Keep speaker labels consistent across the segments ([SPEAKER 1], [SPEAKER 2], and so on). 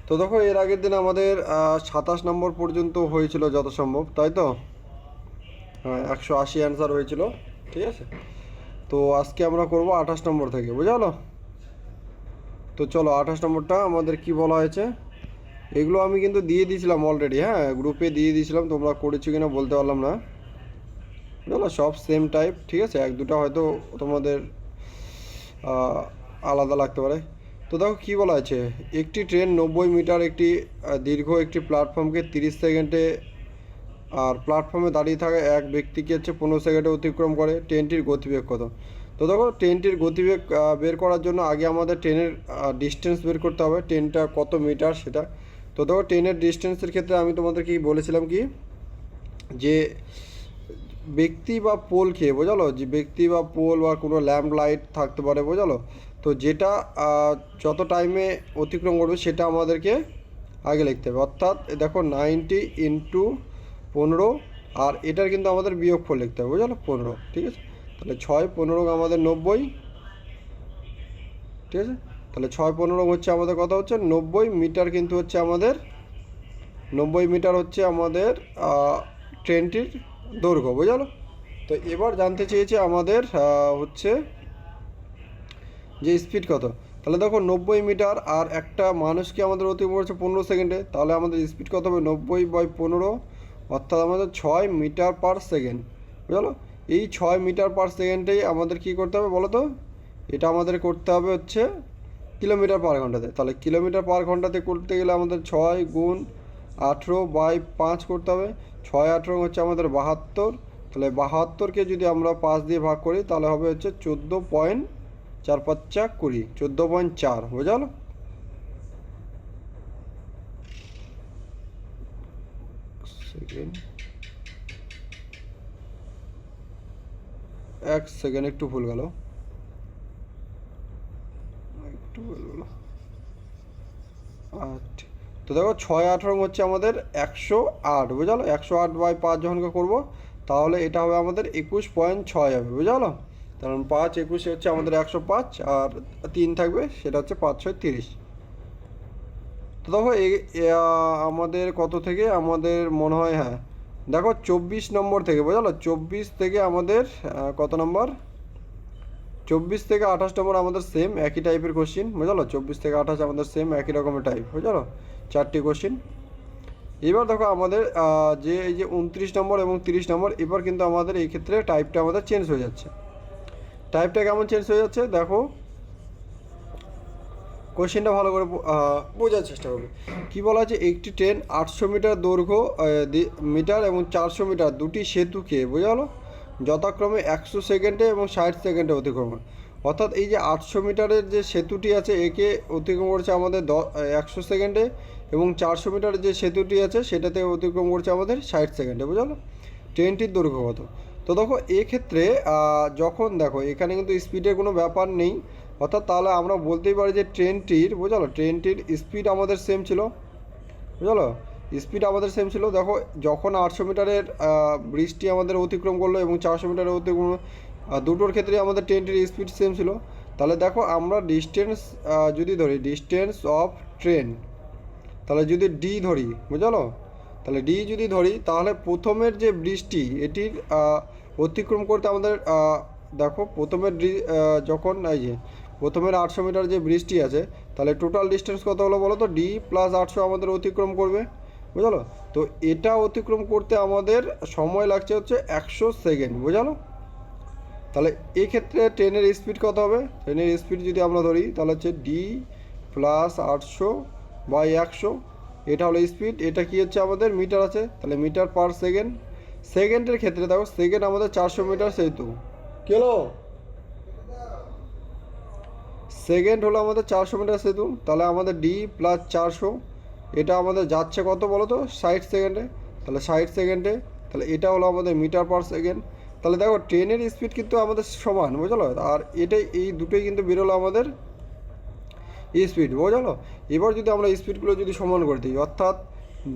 [SPEAKER 1] তো দেখো এর আগের দিন আমাদের 27 নম্বর পর্যন্ত হয়েছিল যত সম্ভব, তাই তো? হ্যাঁ, 180 অ্যান্সার হয়েছিল। ঠিক আছে, তো আজকে আমরা করব 28 নম্বর থেকে, বুঝলো? তো চলো 28 নম্বরটা আমাদের কি বলা হয়েছে। এগুলো আমি কিন্তু দিয়ে দিয়েছিলাম অলরেডি, হ্যাঁ, গ্রুপে দিয়ে দিয়েছিলাম, তোমরা করেছো কিনা বলতে পারলাম না। বুঝলো, সব সেম টাইপ, ঠিক আছে, এক দুটো হয়তো তোমাদের আলাদা লাগতে পারে। তো দেখো কী বলা আছে, একটি ট্রেন 90 মিটার একটি দীর্ঘ একটি প্ল্যাটফর্মকে 30 সেকেন্ডে, আর প্ল্যাটফর্মে দাঁড়িয়ে থাকা এক ব্যক্তিকে হচ্ছে 15 সেকেন্ডে অতিক্রম করে, ট্রেনটির গতিবেগ কত? তো দেখো ট্রেনটির গতিবেগ বের করার জন্য আগে আমাদের ট্রেনের ডিস্টেন্স বের করতে হবে, ট্রেনটা কত মিটার সেটা। তো দেখো ট্রেনের ডিস্টেন্সের ক্ষেত্রে আমি তোমাদের কি বলেছিলাম কি, যে ব্যক্তি বা পোলকে, বোঝালো, যে ব্যক্তি বা পোল বা কোনো ল্যাম্প লাইট থাকতে পারে, বোঝালো। তো যেটা যত টাইমে অতিক্রম করবে সেটা আমাদেরকে আগে লিখতে হবে, অর্থাৎ দেখো 90 × 15, আর এটার কিন্তু আমাদের বিয়োগফল লিখতে হবে, বুঝলো, 15, ঠিক আছে। তাহলে 6 × 15 আমাদের 90, ঠিক আছে। তাহলে 6 × 15 হচ্ছে আমাদের কথা হচ্ছে 90 মিটার, কিন্তু হচ্ছে আমাদের 90 মিটার হচ্ছে আমাদের ট্রেনটির দৈর্ঘ্য, বুঝলো। তো এবার জানতে চেয়েছে আমাদের হচ্ছে যে স্পিড কত। তাহলে দেখো 90 মিটার আর একটা মানুষকে আমাদের অতিক্রম করছে 15 সেকেন্ডে, তাহলে আমাদের স্পিড কত হবে 90/15, অর্থাৎ আমাদের 6 মিটার/সেকেন্ড, বুঝলো। এই 6 মিটার/সেকেন্ডেই আমাদের কি করতে হবে বলো তো, এটা আমাদের করতে হবে হচ্ছে কিলোমিটার/ঘন্টাতে। তাহলে কিলোমিটার/ঘন্টাতে করতে গেলে আমাদের 6 × 18/5 করতে হবে। 6 × 18 হচ্ছে আমাদের 72, তাহলে 72কে যদি আমরা 5 দিয়ে ভাগ করি তাহলে হবে হচ্ছে 14.4×5=20, 14.4, বোঝালো। সেকেন্ড, 1 সেকেন্ড, একটু ভুল গেল, একটু ভুল গেল। আচ্ছা, তো দেখো 6 × 18 হচ্ছে আমাদের 108, বুঝালো। 108/5 যখন করবো তাহলে এটা হবে আমাদের 21.6 হবে, বুঝালো। কারণ 5 × 21 হচ্ছে আমাদের 105, আর 3 থাকবে, সেটা হচ্ছে 5×6=30। তো দেখো আমাদের কত থেকে আমাদের মনে হয়, হ্যাঁ দেখো 24 নম্বর থেকে, বুঝালো, 24 থেকে আমাদের কত নম্বর, 24 থেকে 28 নম্বর আমাদের সেম একই টাইপের কোশ্চিন, বুঝলো। 24 থেকে 28 আমাদের সেম একই রকমের টাইপ, বুঝলো, 4টি কোশ্চিন। এবার দেখো আমাদের যে এই যে 29 নম্বর এবং 30 নম্বর, এবার কিন্তু আমাদের এই ক্ষেত্রে টাইপটা আমাদের চেঞ্জ হয়ে যাচ্ছে। টাইপটা কেমন চেঞ্জ হয়ে যাচ্ছে দেখো, কোশ্চেনটা ভালো করে বোঝার চেষ্টা করবে। কী বলা আছে, একটি ট্রেন 800 মিটার দৈর্ঘ্য মিটার এবং 400 মিটার দুটি সেতুকে, বোঝালো, যথাক্রমে 100 সেকেন্ডে এবং 60 সেকেন্ডে অতিক্রম করে। অর্থাৎ এই যে 800 মিটারের যে সেতুটি আছে একে অতিক্রম করছে আমাদের 100 সেকেন্ডে, এবং 400 মিটারের যে সেতুটি আছে সেটাতে অতিক্রম করছে আমাদের 60 সেকেন্ডে, বোঝালো। ট্রেনটির দৈর্ঘ্য কত? তো দেখো এক্ষেত্রে যখন দেখো এখানে কিন্তু স্পিডের কোনো ব্যাপার নেই, অর্থাৎ তাহলে আমরা বলতেই পারি যে ট্রেনটির, বুঝলো, ট্রেনটির স্পিড আমাদের সেম ছিল, বুঝলো, স্পিড আমাদের সেম ছিল। দেখো যখন 800 মিটারের ব্রিজটি আমাদের অতিক্রম করলো এবং 400 মিটারের অতিক্রম, দুটোর ক্ষেত্রে আমাদের ট্রেনটির স্পিড সেম ছিল। তাহলে দেখো আমরা ডিস্টেন্স যদি ধরি, ডিস্টেন্স অফ ট্রেন, তাহলে যদি ডি ধরি, বুঝলো, তাহলে ডি যদি ধরি তাহলে প্রথমের যে ব্রিজটি এটির অতিক্রম করতে আমাদের দেখো প্রথমের যখন এই যে প্রথমের 800 মিটার যে ব্রিজটি আছে, তাহলে টোটাল ডিস্টেন্স কত হলো বলো তো, ডি প্লাস 800 আমাদের অতিক্রম করবে, বুঝলো। তো এটা অতিক্রম করতে আমাদের সময় লাগছে হচ্ছে 100 সেকেন্ড, বুঝলো। তাহলে এক্ষেত্রে ট্রেনের স্পিড কত হবে, ট্রেনের স্পিড যদি আমরা ধরি তাহলে হচ্ছে ডি প্লাস 800/100, এটা হলো স্পিড, এটা কি হচ্ছে আমাদের মিটার আছে, তাহলে মিটার/সেকেন্ড। সেকেন্ডের ক্ষেত্রে দেখো সেকেন্ড আমাদের 400 মিটার, সেহেতু কি হলো, সেকেন্ড হলো আমাদের 400 মিটার সেতু, তাহলে আমাদের ডি প্লাস 400, এটা আমাদের যাচ্ছে কত বলো তো 60 সেকেন্ডে, তাহলে 60 সেকেন্ডে, তাহলে এটা হলো আমাদের মিটার/সেকেন্ড। তাহলে দেখো ট্রেনের স্পিড কিন্তু আমাদের সমান, বুঝলো, আর এটাই এই দুটোই কিন্তু বেরোলো আমাদের স্পিড, বোঝালো। এবার যদি আমরা স্পিডগুলো যদি সমান করে দিই, অর্থাৎ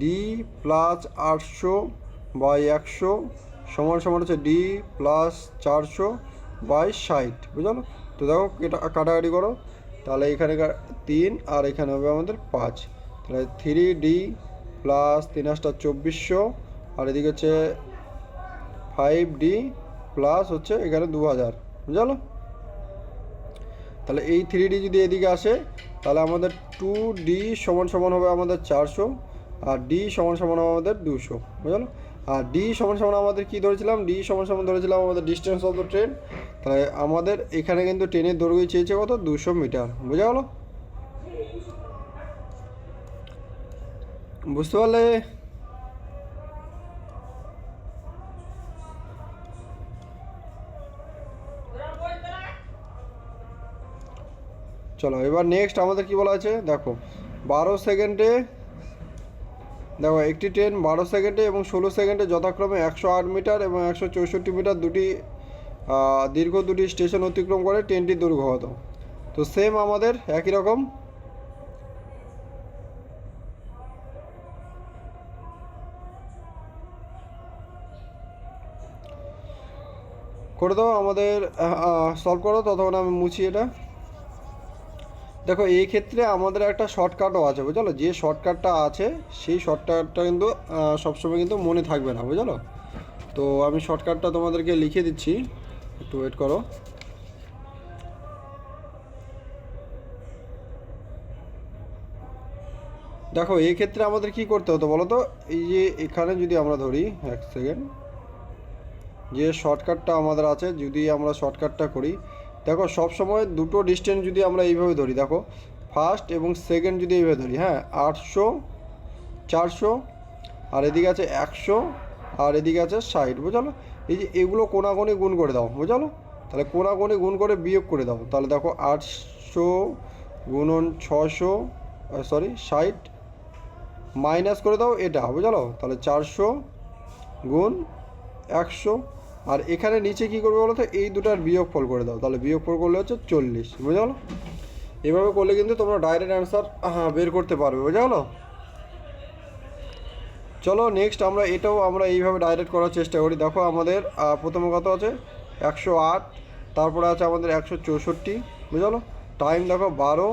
[SPEAKER 1] ডি প্লাস 800/100 সমান সমান হচ্ছে ডি প্লাস 400/60, বুঝলো। তো দেখো এটা কাটাকাটি করো, তাহলে এখানে 3 আর এখানে হবে আমাদের 5, তাহলে 3D প্লাস 3×8 = 2400, আর এদিকে হচ্ছে 5D প্লাস হচ্ছে এখানে 2000, বুঝলো? তাহলে এই 3D যদি এদিকে আসে তাহলে আমাদের 2D সমান সমান হবে আমাদের 400, আর D সমান সমান হবে আমাদের 200, বুঝলো? আর D সমান সমান আমাদের কী ধরেছিলাম, D সমান সমান ধরেছিলাম আমাদের ডিস্টেন্স অফ দ্য ট্রেন। তাহলে আমাদের এখানে কিন্তু ট্রেনের দৈর্ঘ্য চেয়েছে কত, 200 মিটার, বোঝা গেলো? বুঝতে পারলে? চলো এবার নেক্সট আমাদের কি বলা আছে দেখো, 12 সেকেন্ডে, দেখো একটি ট্রেন 12 সেকেন্ডে এবং 16 সেকেন্ডে যথাক্রমে 108 মিটার এবং 164 মিটার দুটি দীর্ঘ দুটি স্টেশন অতিক্রম করে ট্রেনটির দৈর্ঘ্য কত? তো সেম আমাদের একই রকম করে দাও, আমাদের সলভ করো, ততক্ষণ আমি মুছি এটা। দেখো এই ক্ষেত্রে আমাদের একটা শর্টকাটও আছে, বুঝলো? যে শর্টকাটটা আছে সেই শর্টকাটটা কিন্তু সবসময় কিন্তু মনে থাকবে না, বুঝলো? তো আমি শর্টকাটটা তোমাদেরকে লিখে দিচ্ছি, একটু ওয়েট করো। দেখো এই ক্ষেত্রে আমাদের কি করতে হতো বলো তো, এই যে এখানে যদি আমরা ধরি, এক সেকেন্ড, যে শর্টকাটটা আমাদের আছে যদি আমরা শর্টকাটটা করি, দেখো সব সময় দুটো ডিস্টেন্স যদি আমরা এইভাবে ধরি, দেখো ফার্স্ট এবং সেকেন্ড যদি এইভাবে ধরি, হ্যাঁ 800 400, আর এদিকে আছে 100, আর এদিকে আছে 60, বুঝলো? এই যে এগুলো কোনাগুনি গুণ করে দাও, বুঝলো? তাহলে কোনাগুনি গুণ করে বিয়োগ করে দাও, তাহলে দেখো 800 গুণন 600, সরি 60, মাইনাস করে দাও এটা, বুঝলো? তাহলে 400 গুণ 100, আর এখানে নিচে কী করবে বলো তো, এই দুটার বিয়োগফল করে দাও, তাহলে বিয়োগফল করলে হচ্ছে 40, বুঝা গেলো? এভাবে করলে কিন্তু তোমরা ডাইরেক্ট অ্যান্সার বের করতে পারবে, বুঝা গেলো? চলো নেক্সট আমরা এটাও আমরা এইভাবে ডাইরেক্ট করার চেষ্টা করি। দেখো আমাদের প্রথমে কত আছে, 108, তারপরে আছে আমাদের 164, বুঝলো? টাইম দেখো 12,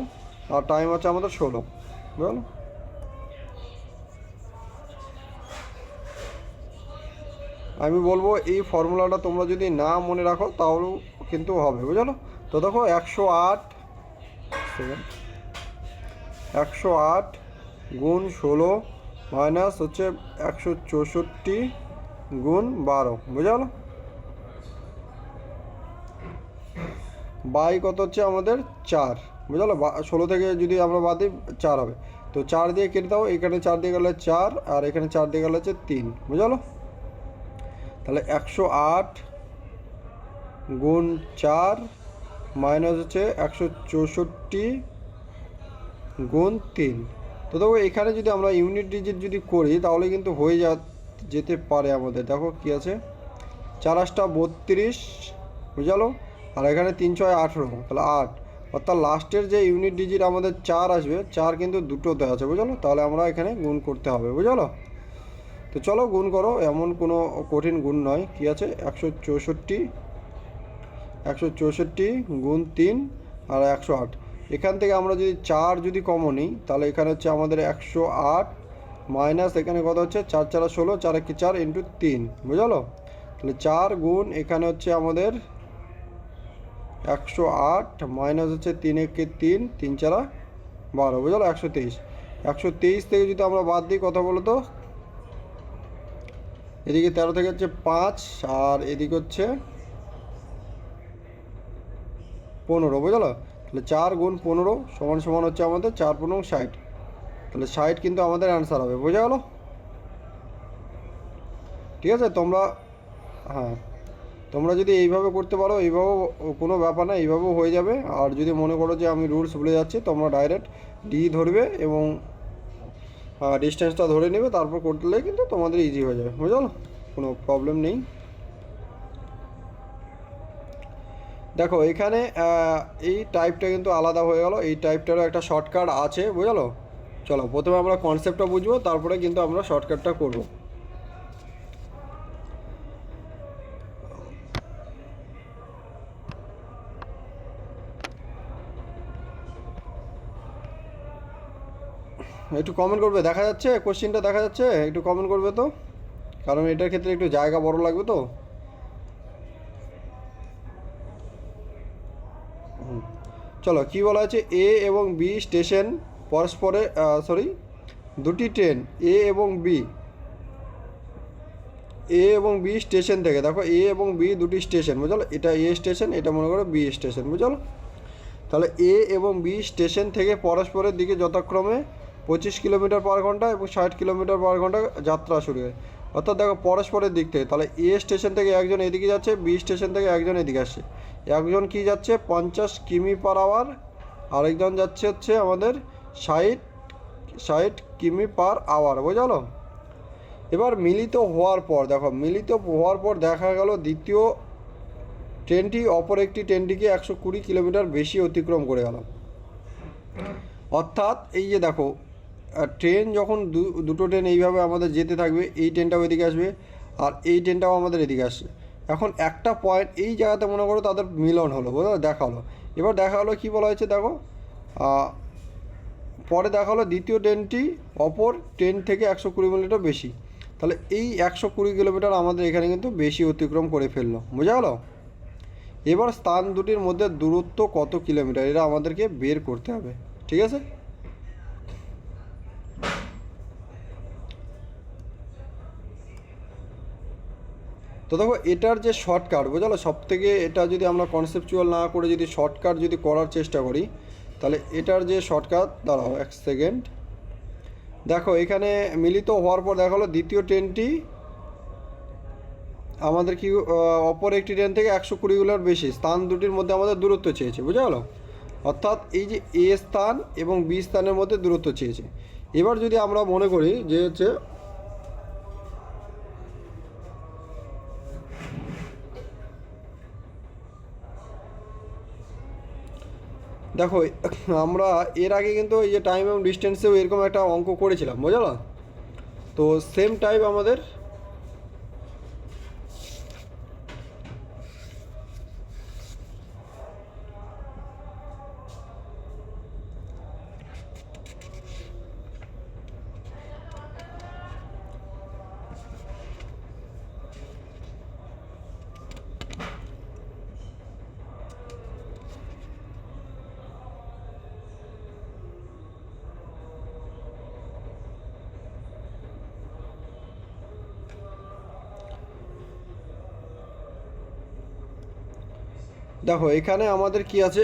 [SPEAKER 1] আর টাইম আছে আমাদের 16, বুঝলো? আমি বলবো এই ফর্মুলাটা তোমরা যদি না মনে রাখো তাহলেও কিন্তু হবে, বুঝলো? তো দেখো 108 গুণ 16 মাইনাস হচ্ছে 164 গুণ 12, বুঝা গেল? বাই কত হচ্ছে আমাদের 4, বুঝা গেল? 16 থেকে যদি আমরা বাদ দিই 4 হবে, তো 4 দিয়ে কেটে দাও, এখানে 4 দিয়ে গেলে 4, আর এখানে 4 দিয়ে গেলে হচ্ছে 3, বুঝা গেল? তাহলে 108 গুণ 4 মাইনাস হচ্ছে 164 গুণ 3। তো দেখো এখানে যদি আমরা ইউনিট ডিজিট যদি করি তাহলে কিন্তু হয়ে যেতে পারে আমাদের। দেখো কী আছে, 4 8 32, বুঝালো? আর এখানে 3 6 18, তাহলে 8, অর্থাৎ লাস্টের যে ইউনিট ডিজিট আমাদের 4 আসবে, 4 কিন্তু দুটোতে আছে, বুঝালো? তাহলে আমরা এখানে গুণ করতে হবে, বুঝালো? তো চলো গুণ করো, এমন কোনো কঠিন গুণ নয়। কী আছে, 164 গুণ 3 আর 108, এখান থেকে আমরা যদি 4 যদি কমন নিই তাহলে এখানে হচ্ছে আমাদের 108 মাইনাস এখানে কত হচ্ছে 4 4 16, 4 1 4 ইন্টু 3, বুঝলো? তাহলে 4 গুণ এখানে হচ্ছে আমাদের 108 মাইনাস হচ্ছে 3 1 3, 3 4 12, বুঝলো? 123, 123 থেকে যদি আমরা বাদ দিই কত বলো তো, এদিকে 13 থেকে হচ্ছে 5, আর এদিকে হচ্ছে 15, বুঝলো? তাহলে 4 গুণ 15 সমান সমান হচ্ছে আমাদের 4 15 60, তাহলে 60 কিন্তু আমাদের অ্যান্সার হবে, বোঝা গেল? ঠিক আছে, তোমরা হ্যাঁ তোমরা যদি এইভাবে করতে পারো, এইভাবেও কোনো ব্যাপার না, এইভাবেও হয়ে যাবে। আর যদি মনে করো যে আমি রুলস ভুলে যাচ্ছি, তোমরা ডাইরেক্ট ডি ধরবে এবং ডিস্টেন্সটা ধরে নেবে, তারপর করলে কিন্তু তোমাদের ইজি হয়ে যাবে, বুঝলো? কোনো প্রবলেম নেই। দেখো এখানে এই টাইপটা কিন্তু আলাদা হয়ে গেল, এই টাইপটারও একটা শর্টকাট আছে, বুঝলো? চলো প্রথমে আমরা কনসেপ্টটা বুঝবো, তারপরে কিন্তু আমরা শর্টকাটটা করব। একটু কমেন্ট করবে, দেখা যাচ্ছে কোশ্চেনটা দেখা যাচ্ছে, একটু কমেন্ট করবে তো, কারণ এটার ক্ষেত্রে একটু জায়গা বড় লাগবে তো। চলো কি বলা আছে, এ এবং বি স্টেশন পরস্পরে, সরি, দুটি ট্রেন এ এবং বি, এ এবং বি স্টেশন থেকে, দেখো এ এবং বি দুটি স্টেশন বুঝলো, এটা এ স্টেশন, এটা মনে করো বি স্টেশন বুঝলো। তাহলে এ এবং বি স্টেশন থেকে পরস্পরের দিকে যথাক্রমে 25 কিলোমিটার/ঘন্টা এবং 60 কিলোমিটার/ঘন্টা যাত্রা শুরু হয়। অর্থাৎ দেখো পরস্পরের দিক থেকে, তাহলে এ স্টেশন থেকে একজন এদিকে যাচ্ছে, বি স্টেশন থেকে একজন এদিকে আসছে। একজন কি যাচ্ছে 50 কিমি/আওয়ার, আরেকজন যাচ্ছে হচ্ছে আমাদের 60 কিমি/আওয়ার বুঝলো। এবার মিলিত হওয়ার পর দেখো, মিলিত হওয়ার পর দেখা গেল দ্বিতীয় ট্রেনটি অপর একটি ট্রেনটিকে 120 কিলোমিটার বেশি অতিক্রম করে গেল। অর্থাৎ এই যে দেখো, ট্রেন যখন দুটো ট্রেন এইভাবে আমাদের যেতে থাকবে, এই ট্রেনটাও এদিকে আসবে আর এই ট্রেনটাও আমাদের এদিকে আসছে। এখন একটা পয়েন্ট এই জায়গাতে মনে করো তাদের মিলন হলো, বুঝলো, দেখা হলো। এবার দেখা হলো কী বলা হয়েছে দেখো, পরে দেখা হলো দ্বিতীয় ট্রেনটি অপর ট্রেন থেকে 120 কিলোমিটার বেশি। তাহলে এই 120 কিলোমিটার আমাদের এখানে কিন্তু বেশি অতিক্রম করে ফেললো, বোঝা গেলো। এবার স্থান দুটির মধ্যে দূরত্ব কত কিলোমিটার, এটা আমাদেরকে বের করতে হবে, ঠিক আছে। তো দেখো এটার যে শর্টকাট বোঝালো, সব থেকে এটা যদি আমরা কনসেপচুয়াল না করে যদি শর্টকাট যদি করার চেষ্টা করি, তাহলে এটার যে শর্টকাট, দাঁড়াও এক সেকেন্ড, দেখো এখানে মিলিত হওয়ার পর দেখা হলো দ্বিতীয় ট্রেনটি আমাদের কি অপর একটি ট্রেন থেকে 120 কিলোমিটার বেশি, স্থান দুটির মধ্যে আমাদের দূরত্ব চেয়েছে, বুঝা গেল। অর্থাৎ এই যে এ স্থান এবং বি স্থানের মধ্যে দূরত্ব চেয়েছে। এবার যদি আমরা মনে করি যে হচ্ছে, দেখো আমরা এর আগে কিন্তু এই যে টাইম এবং ডিস্টেন্সেও এরকম একটা অঙ্ক করেছিলাম, বুঝলো। তো সেম টাইপ আমাদের দেখো এখানে আমাদের কি আছে,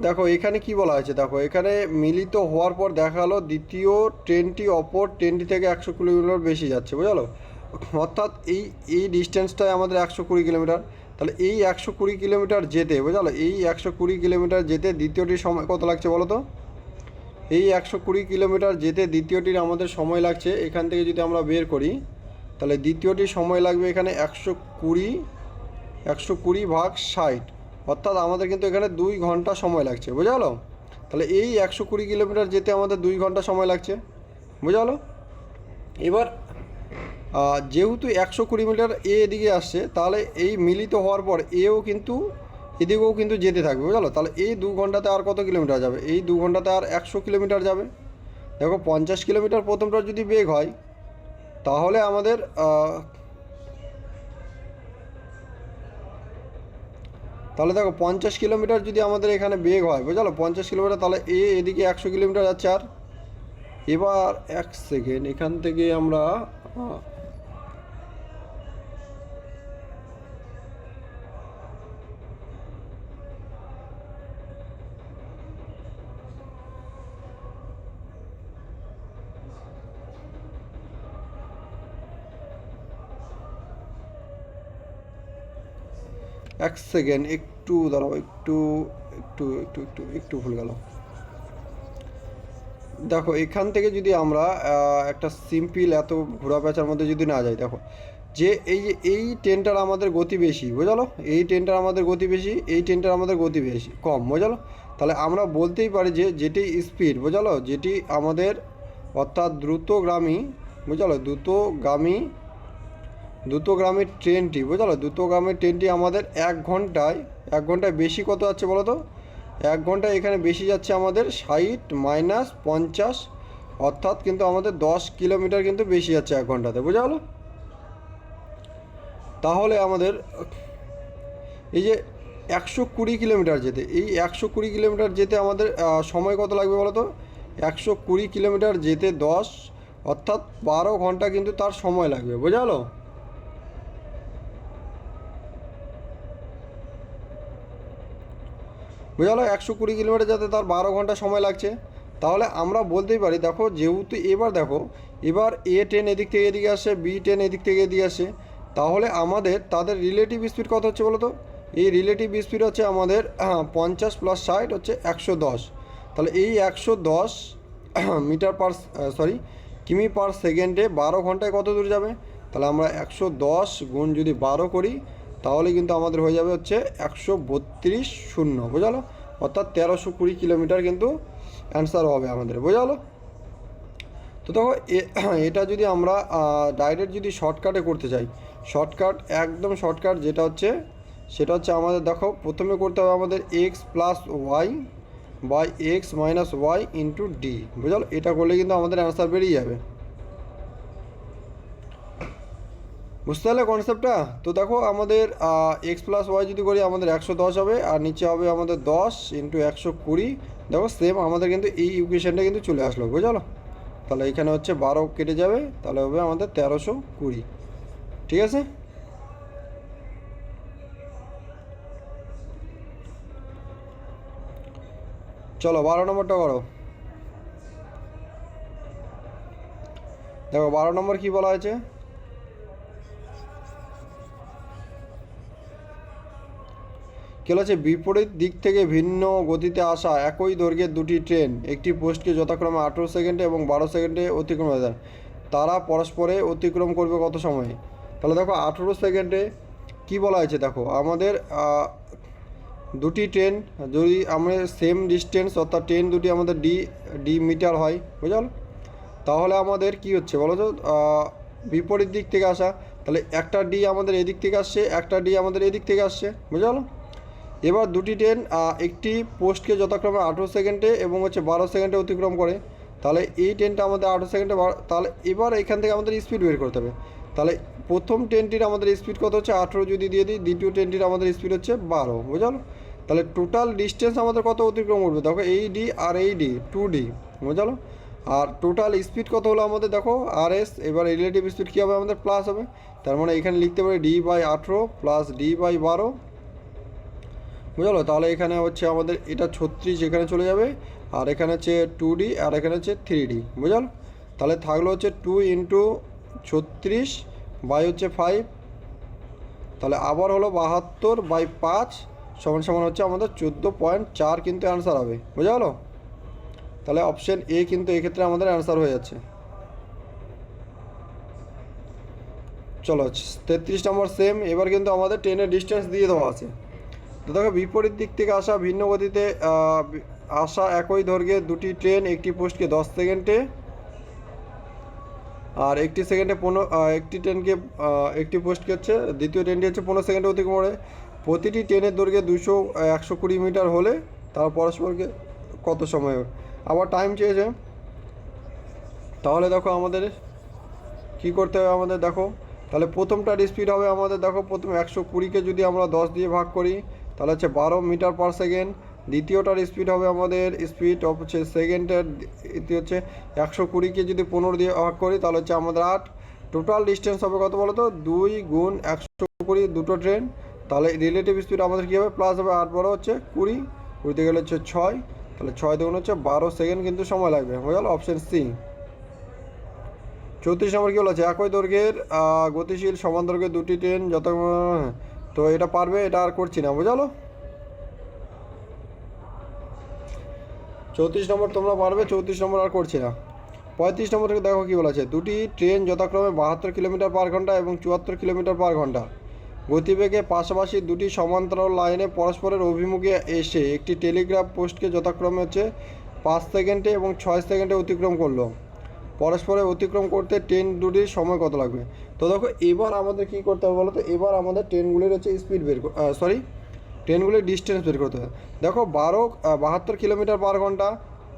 [SPEAKER 1] দেখো এখানে কি বলা হয়েছে, দেখো এখানে মিলিত হওয়ার পর দেখা গেলো দ্বিতীয় ট্রেনটি অপর ট্রেনটি থেকে 100 কিলোমিটার বেশি যাচ্ছে, বুঝলো। অর্থাৎ এই এই ডিস্টেন্সটাই আমাদের 120 কিলোমিটার। তাহলে এই 120 কিলোমিটার যেতে, বুঝলো, এই 120 কিলোমিটার যেতে দ্বিতীয়টির সময় কত লাগছে বলো তো। এই 120 কিলোমিটার যেতে দ্বিতীয়টির আমাদের সময় লাগছে, এখান থেকে যদি আমরা বের করি তাহলে দ্বিতীয়টির সময় লাগবে এখানে 120 অর্থাৎ আমাদের কিন্তু এখানে 2 ঘন্টা সময় লাগছে, বোঝা গেলো। তাহলে এই 120 কিলোমিটার যেতে আমাদের 2 ঘন্টা সময় লাগছে, বোঝা গেলো। এবার যেহেতু 120 মিটার এদিকে আসছে, তাহলে এই মিলিত হওয়ার পর এও কিন্তু এদিকেও কিন্তু যেতে থাকবে, বুঝলো। তাহলে এই 2 ঘন্টাতে আর কত কিলোমিটার যাবে, এই 2 ঘন্টাতে আর 100 কিলোমিটার যাবে। দেখো 50 কিলোমিটার প্রথমটা যদি বেগ হয়, তাহলে আমাদের তাহলে দেখো 50 কিলোমিটার যদি আমাদের এখানে বেগ হয়, বুঝলো, 50 কিলোমিটার, তাহলে এদিকে 100 কিলোমিটার যাচ্ছে। আর এবার এক সেকেন্ড, এখান থেকে আমরা এক সেকেন্ড, একটু দাঁড়াও, একটু একটু একটু একটু একটু ভুল গেল। দেখো এখান থেকে যদি আমরা একটা সিম্পল এত ঘোরা পেঁচার মধ্যে যদি না যাই, দেখো যে এই ট্রেনটার আমাদের গতি বেশি, বোঝালো, এই ট্রেনটার আমাদের গতি বেশি, এই ট্রেনটার আমাদের গতি বেশি কম, বোঝালো। তাহলে আমরা বলতেই পারি যে যেটি স্পিড, বোঝালো, যেটি আমাদের অর্থাৎ দ্রুতগামী, বোঝালো, দ্রুতগামী দ্রুতগামী ট্রেনটি, বুঝলো, দ্রুতগামী ট্রেনটি আমাদের 1 ঘন্টায় বেশি কত যাচ্ছে বলো তো? 1 ঘন্টায় এখানে বেশি যাচ্ছে আমাদের 60 - 50, অর্থাৎ কিন্তু আমাদের 10 কিলোমিটার কিন্তু বেশি যাচ্ছে 1 ঘন্টাতে, বোঝা হলো? তাহলে আমাদের এই যে 120 কিলোমিটার যেতে, এই 120 কিলোমিটার যেতে আমাদের সময় কত লাগবে বলো তো? 120 কিলোমিটার যেতে 10, অর্থাৎ 12 ঘন্টা কিন্তু তার সময় লাগবে, বোঝা হলো? বোঝা হলো 120 কিলোমিটার যেতে তার 12 ঘন্টা সময় লাগছে। তাহলে আমরা বলতেই পারি, দেখো যেহেতু এবার দেখো, এবার এ ট্রেন এদিক থেকে এদিকে আসে, বি ট্রেন এদিক থেকে এদিকে আসে, তাহলে আমাদের তাদের রিলেটিভ স্পিড কত হচ্ছে বলো তো? এই রিলেটিভ স্পিড হচ্ছে আমাদের 50 + 60 হচ্ছে 110। তাহলে এই 110 মিটার পার, সরি, কিমি পার সেকেন্ডে 12 ঘন্টায় কত দূর যাবে? তাহলে আমরা 110 গুণ যদি 12 করি, তাহলে কিন্তু আমাদের হয়ে যাবে হচ্ছে 132 শূন্য, বোঝালো? অর্থাৎ 1320 কিলোমিটার কিন্তু অ্যান্সার হবে আমাদের, বোঝালো? তো দেখো এটা যদি আমরা ডাইরেক্ট যদি শর্টকাটে করতে চাই, শর্টকাট, একদম শর্টকাট যেটা হচ্ছে, সেটা হচ্ছে আমাদের দেখো প্রথমে করতে হবে আমাদের x+y/x-y বুঝলো? এটা করলে কিন্তু আমাদের অ্যান্সার বেরিয়ে যাবে। বুঝতে পারলে কনসেপ্টটা? তো দেখো আমাদের x+y যদি করি আমাদের 110 হবে, আর নিচে হবে আমাদের 10 × 120। দেখো সেম আমাদের কিন্তু এই ইকুয়েশনটা কিন্তু চলে আসলো, বুঝলো? তাহলে এখানে হচ্ছে 12 কেটে যাবে, তাহলে হবে আমাদের 1320, ঠিক আছে? চলো 12 নম্বরটা করো। দেখো 12 নম্বর কী বলা হয়েছে? কি হচ্ছে, বিপরীত দিক থেকে ভিন্ন গতিতে আসা একই দৈর্ঘ্যের দুটি ট্রেন একটি পোস্টকে যথাক্রমে 18 সেকেন্ডে এবং 12 সেকেন্ডে অতিক্রম করে দেয়, তারা পরস্পরে অতিক্রম করবে কত সময়ে? তাহলে দেখো 18 সেকেন্ডে কি বলা হয়েছে, দেখো আমাদের দুটি ট্রেন যদি আমরা সেম ডিস্টেন্স, অর্থাৎ ট্রেন দুটি আমাদের ডি মিটার হয়, বুঝল? তাহলে আমাদের কি হচ্ছে বলো তো, বিপরীত দিক থেকে আসা, তাহলে একটা ডি আমাদের এদিক থেকে আসছে, একটা ডি আমাদের এদিক থেকে আসছে, বুঝল? এবার দুটি ট্রেন একটি পোস্টকে যথাক্রমে 18 সেকেন্ডে এবং হচ্ছে 12 সেকেন্ডে অতিক্রম করে, তাহলে এই ট্রেনটা আমাদের 18 সেকেন্ডে, তাহলে এবার এখান থেকে আমাদের স্পিড বের করতে হবে। তাহলে প্রথম ট্রেনটির আমাদের স্পিড কত হচ্ছে 18 যদি দিয়ে দিই, দ্বিতীয় ট্রেনটির আমাদের স্পিড হচ্ছে 12, বুঝলো? তাহলে টোটাল ডিস্টেন্স আমাদের কত অতিক্রম করবে? দেখো এই ডি আর এই ডি 2D, বুঝলো? আর টোটাল স্পিড কত হলো আমাদের, দেখো RS। এবার রিলেটিভ স্পিড কী হবে আমাদের? প্লাস হবে। তার মানে এখানে লিখতে পারি D/18 প্লাস D/12, বুঝলো? তাহলে এখানে হচ্ছে আমাদের এটা 36 এখানে চলে যাবে, আর এখানে হচ্ছে 2D, আর এখানে হচ্ছে 3D, বুঝলো? তাহলে থাকলো হচ্ছে 2 × 36 বাই হচ্ছে 5, তাহলে আবার হলো 72/5 সমান হচ্ছে আমাদের 14.4 কিন্তু অ্যান্সার হবে, বুঝা গেলো? তাহলে অপশান এ কিন্তু এক্ষেত্রে আমাদের অ্যান্সার হয়ে যাচ্ছে। চলো 33 নম্বর সেম, এবার কিন্তু আমাদের ট্রেনের ডিস্টেন্স দিয়ে দেওয়া আছে। তো দেখো বিপরীত দিক থেকে আসা ভিন্ন গতিতে আসা একই দৈর্ঘ্যের দুটি ট্রেন একটি পোস্টকে 10 সেকেন্ডে আর একটি সেকেন্ডে একটি ট্রেনকে একটি পোস্টকে হচ্ছে, দ্বিতীয় ট্রেনটি হচ্ছে 15 সেকেন্ডে অতিক্রম করে। প্রতিটি ট্রেনের দৈর্ঘ্যে 120 মিটার হলে তার পরস্পরকে কত সময় হবে? আবার টাইম চেয়েছে। তাহলে দেখো আমাদের কি করতে হবে আমাদের, দেখো তাহলে প্রথমটার স্পিড হবে আমাদের, দেখো প্রথমে 120কে যদি আমরা 10 দিয়ে ভাগ করি তাহলে হচ্ছে 12 মিটার পার সেকেন্ড। দ্বিতীয়টার স্পিড হবে আমাদের, স্পিড অফ হচ্ছে সেকেন্ডের, এটি হচ্ছে 120কে যদি 15 দিয়ে ভাগ করি তাহলে হচ্ছে আমাদের 8। টোটাল ডিস্টেন্স হবে কত বলো তো? 2 × 120, দুটো ট্রেন। তাহলে রিলেটিভ স্পিড আমাদের কী হবে? প্লাস হবে, 8 বড় হচ্ছে 20, 20তে গেলে হচ্ছে 6, তাহলে 6 দেখুন হচ্ছে 12 সেকেন্ড কিন্তু সময় লাগবে, হয়ে গেল অপশান সি। 34 নম্বর কী বলেছে, একই দৈর্ঘ্যের গতিশীল সমান দৈর্ঘ্যের দুটি ট্রেন যত, তো এটা পারবে, এটা আর করছি না, বুঝালো? 34 নম্বর তোমরা পারবে, 34 নম্বর আর করছি না। 35 নম্বর থেকে দেখো কী বলেছে, দুটি ট্রেন যথাক্রমে 72 কিলোমিটার পার ঘন্টা এবং 74 কিলোমিটার পার ঘন্টা গতিবেগে পাশাপাশি দুটি সমান্তরাল লাইনে পরস্পরের অভিমুখে এসে একটি টেলিগ্রাফ পোস্টকে যথাক্রমে হচ্ছে 5 সেকেন্ডে এবং 6 সেকেন্ডে অতিক্রম করলো। পরস্পরে অতিক্রম করতে ট্রেন দুটির সময় কত লাগবে? তো দেখো এবার আমাদের কী করতে হবে বলো তো, এবার আমাদের ট্রেনগুলির হচ্ছে স্পিড বের ট্রেনগুলির ডিস্টেন্স বের করতে হবে। দেখো 72 কিলোমিটার পার ঘন্টা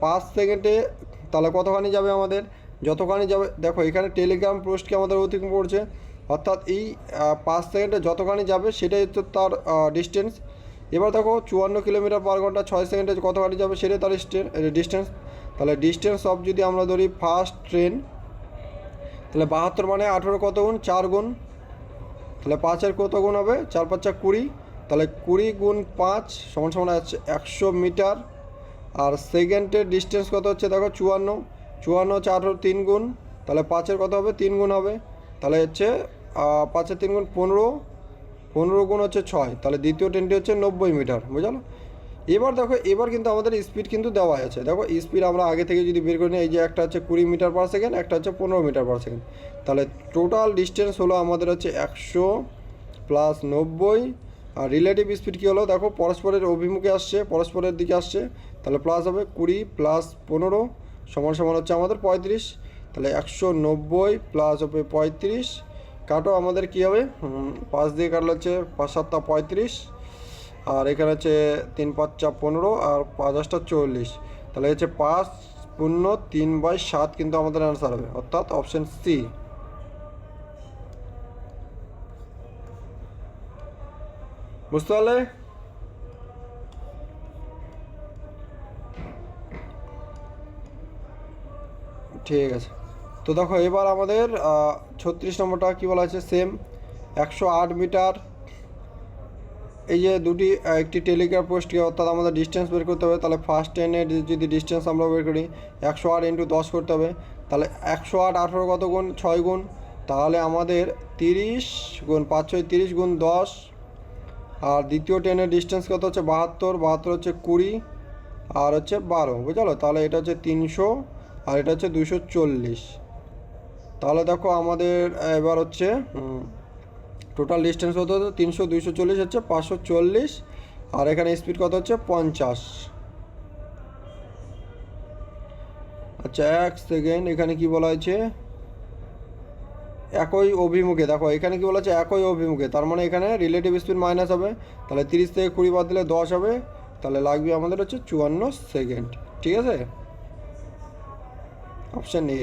[SPEAKER 1] 5 সেকেন্ডে, তাহলে কতখানি যাবে আমাদের? যতখানি যাবে, দেখো এখানে টেলিগ্রাম পোস্টকে আমাদের অতিক্রম করছে, অর্থাৎ এই 5 সেকেন্ডে যতখানি যাবে সেটাই হচ্ছে তার ডিস্টেন্স। এবার দেখো 54 কিলোমিটার পার ঘন্টা 6 সেকেন্ডে কতখানি যাবে সেটাই তার ডিস্টেন্স। তাহলে ডিস্টেন্স অফ যদি আমরা ধরি ফার্স্ট ট্রেন, তাহলে 72 মানে 18 কত গুণ? 4 গুণ। তাহলে 5-এর কত গুণ হবে? 4-5 20। তাহলে 20 গুণ 5 সমান সমান আছে 100 মিটার। আর সেকেন্ডের ডিস্টেন্স কত হচ্ছে দেখো 54, 54 হচ্ছে 18 3 গুণ। তাহলে 5-এর কত হবে? 3 গুণ হবে। তাহলে হচ্ছে 5-এর 3 গুণ 15, 15 গুণ হচ্ছে 6। তাহলে দ্বিতীয় ট্রেনটি হচ্ছে 90 মিটার, বুঝলো? এবার দেখো এবার কিন্তু আমাদের স্পিড কিন্তু দেওয়া আছে। দেখো স্পিড আমরা আগে থেকে যদি বের করে নিই, এই যে একটা হচ্ছে 20 মিটার পার সেকেন্ড, একটা হচ্ছে 15 মিটার পার সেকেন্ড। তাহলে টোটাল ডিস্টেন্স হলো আমাদের হচ্ছে 100 প্লাস 90। আর রিলেটিভ স্পিড কী হলো দেখো, পরস্পরের অভিমুখে আসছে, পরস্পরের দিকে আসছে, তাহলে প্লাস হবে 20 প্লাস 15 সমান সমান হচ্ছে আমাদের 35। তাহলে 190 প্লাস হবে 35, কাটো আমাদের কী হবে? 5 দিয়ে কাটলে হচ্ছে 5 7 35, আর এখানে হচ্ছে 3 5 15, আর 5 8 40। তাহলে হচ্ছে 5×3/7 কিন্তু আমাদের অ্যান্সার হবে, অর্থাৎ অপশন সি। বুঝতে পারলে? ঠিক আছে। তো দেখো এবার আমাদের 36 নম্বরটা কী বলা আছে? Same 108 metre. এই যে দুটি একটি টেলিগ্রাফ পোস্টকে, অর্থাৎ আমাদের ডিস্টেন্স বের করতে হবে। তাহলে ফার্স্ট ট্রেনের যদি ডিস্টেন্স আমরা বের করি 108 × 10 করতে হবে। তাহলে 108 18 কত গুণ? 6 গুণ। তাহলে আমাদের 30 গুণ 5 6 30 গুণ 10। আর দ্বিতীয় ট্রেনের ডিস্টেন্স কত হচ্ছে? 72, 72 হচ্ছে 20, আর হচ্ছে 12, বুঝলো? তাহলে এটা হচ্ছে 300, আর এটা হচ্ছে 240। তাহলে দেখো আমাদের এবার হচ্ছে টোটাল ডিস্টেন্স কত হচ্ছে? 300 240 হচ্ছে 540, আর এখানে স্পিড কত হচ্ছে? 50। আচ্ছা 1 সেকেন্ড, এখানে কি বলা হয়েছে? একই অভিমুখে, দেখো এখানে কি বলা হচ্ছে? একই অভিমুখে, তার মানে এখানে রিলেটিভ স্পিড মাইনাস হবে। তাহলে 30 থেকে 20 বাদ দিলে 10 হবে। তাহলে লাগবে আমাদের হচ্ছে 54 সেকেন্ড। ঠিক আছে, অপশান এ।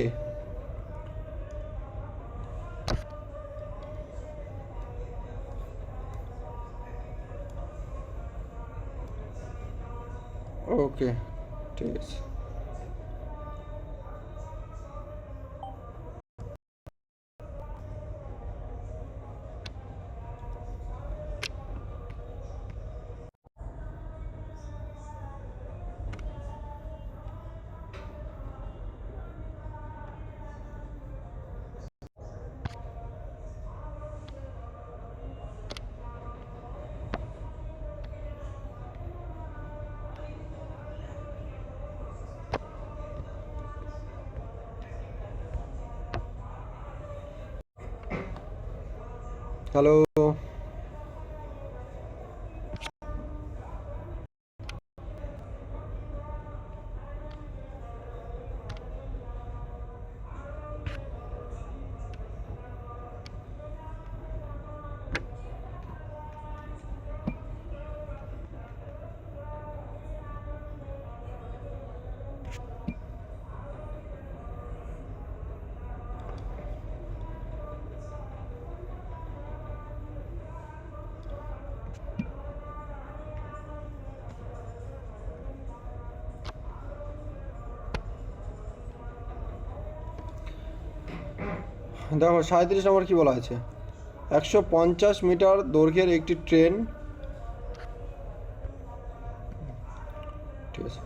[SPEAKER 1] ওকে, ঠিক আছে। হ্যালো। দেখো 37 নম্বর কী বলা আছে? 150 মিটার দৈর্ঘ্যের একটি ট্রেন, ঠিক আছে।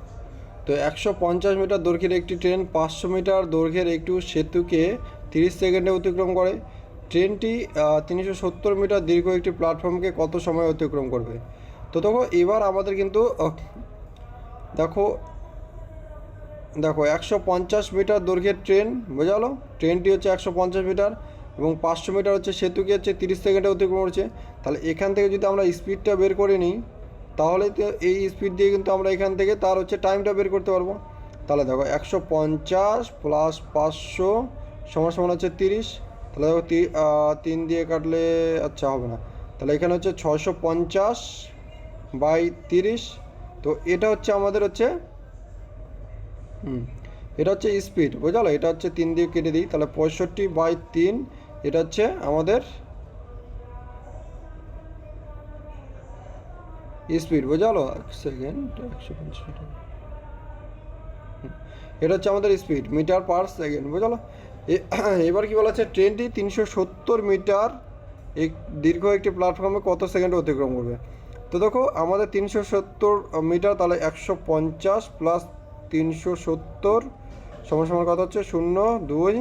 [SPEAKER 1] তো 150 মিটার দৈর্ঘ্যের একটি ট্রেন 500 মিটার দৈর্ঘ্যের একটি সেতুকে 30 সেকেন্ডে অতিক্রম করে। ট্রেনটি 370 মিটার দীর্ঘ একটি প্ল্যাটফর্মকে কত সময় অতিক্রম করবে? তো দেখো এবার আমাদের কিন্তু দেখো দেখো 150 মিটার দৈর্ঘ্যের ট্রেন, বোঝা গেলো? ট্রেনটি হচ্ছে 150 মিটার, এবং 500 মিটার হচ্ছে সেতুকে হচ্ছে 30 সেকেন্ডে অতিক্রম করছে। তাহলে এখান থেকে যদি আমরা স্পিডটা বের করে নিই, তাহলে তো এই স্পিড দিয়ে কিন্তু আমরা এখান থেকে তার হচ্ছে টাইমটা বের করতে পারবো। তাহলে দেখো 150 প্লাস 500 সমান সমান হচ্ছে 30। তাহলে দেখো 3 দিয়ে কাটলে আচ্ছা হবে না, তাহলে এখানে হচ্ছে 650 বাই 30। তো এটা হচ্ছে আমাদের হচ্ছে এটা হচ্ছে স্পিড, বুঝলো। এটা হচ্ছে 3 দিয়ে কেটে দিই, তাহলে 65/3 এটা হচ্ছে আমাদের স্পিড, বুঝলো। সেকেন্ড 150, এটা হচ্ছে আমাদের স্পিড মিটার পার সেকেন্ড, বুঝলো। এবার কি বলা আছে, ট্রেনটি 370 মিটার এক দীর্ঘ একটি প্ল্যাটফর্মে কত সেকেন্ডে অতিক্রম করবে। তো দেখো আমাদের 370 মিটার, তাহলে 150 প্লাস 370 সমান সমান কত হচ্ছে 0 2,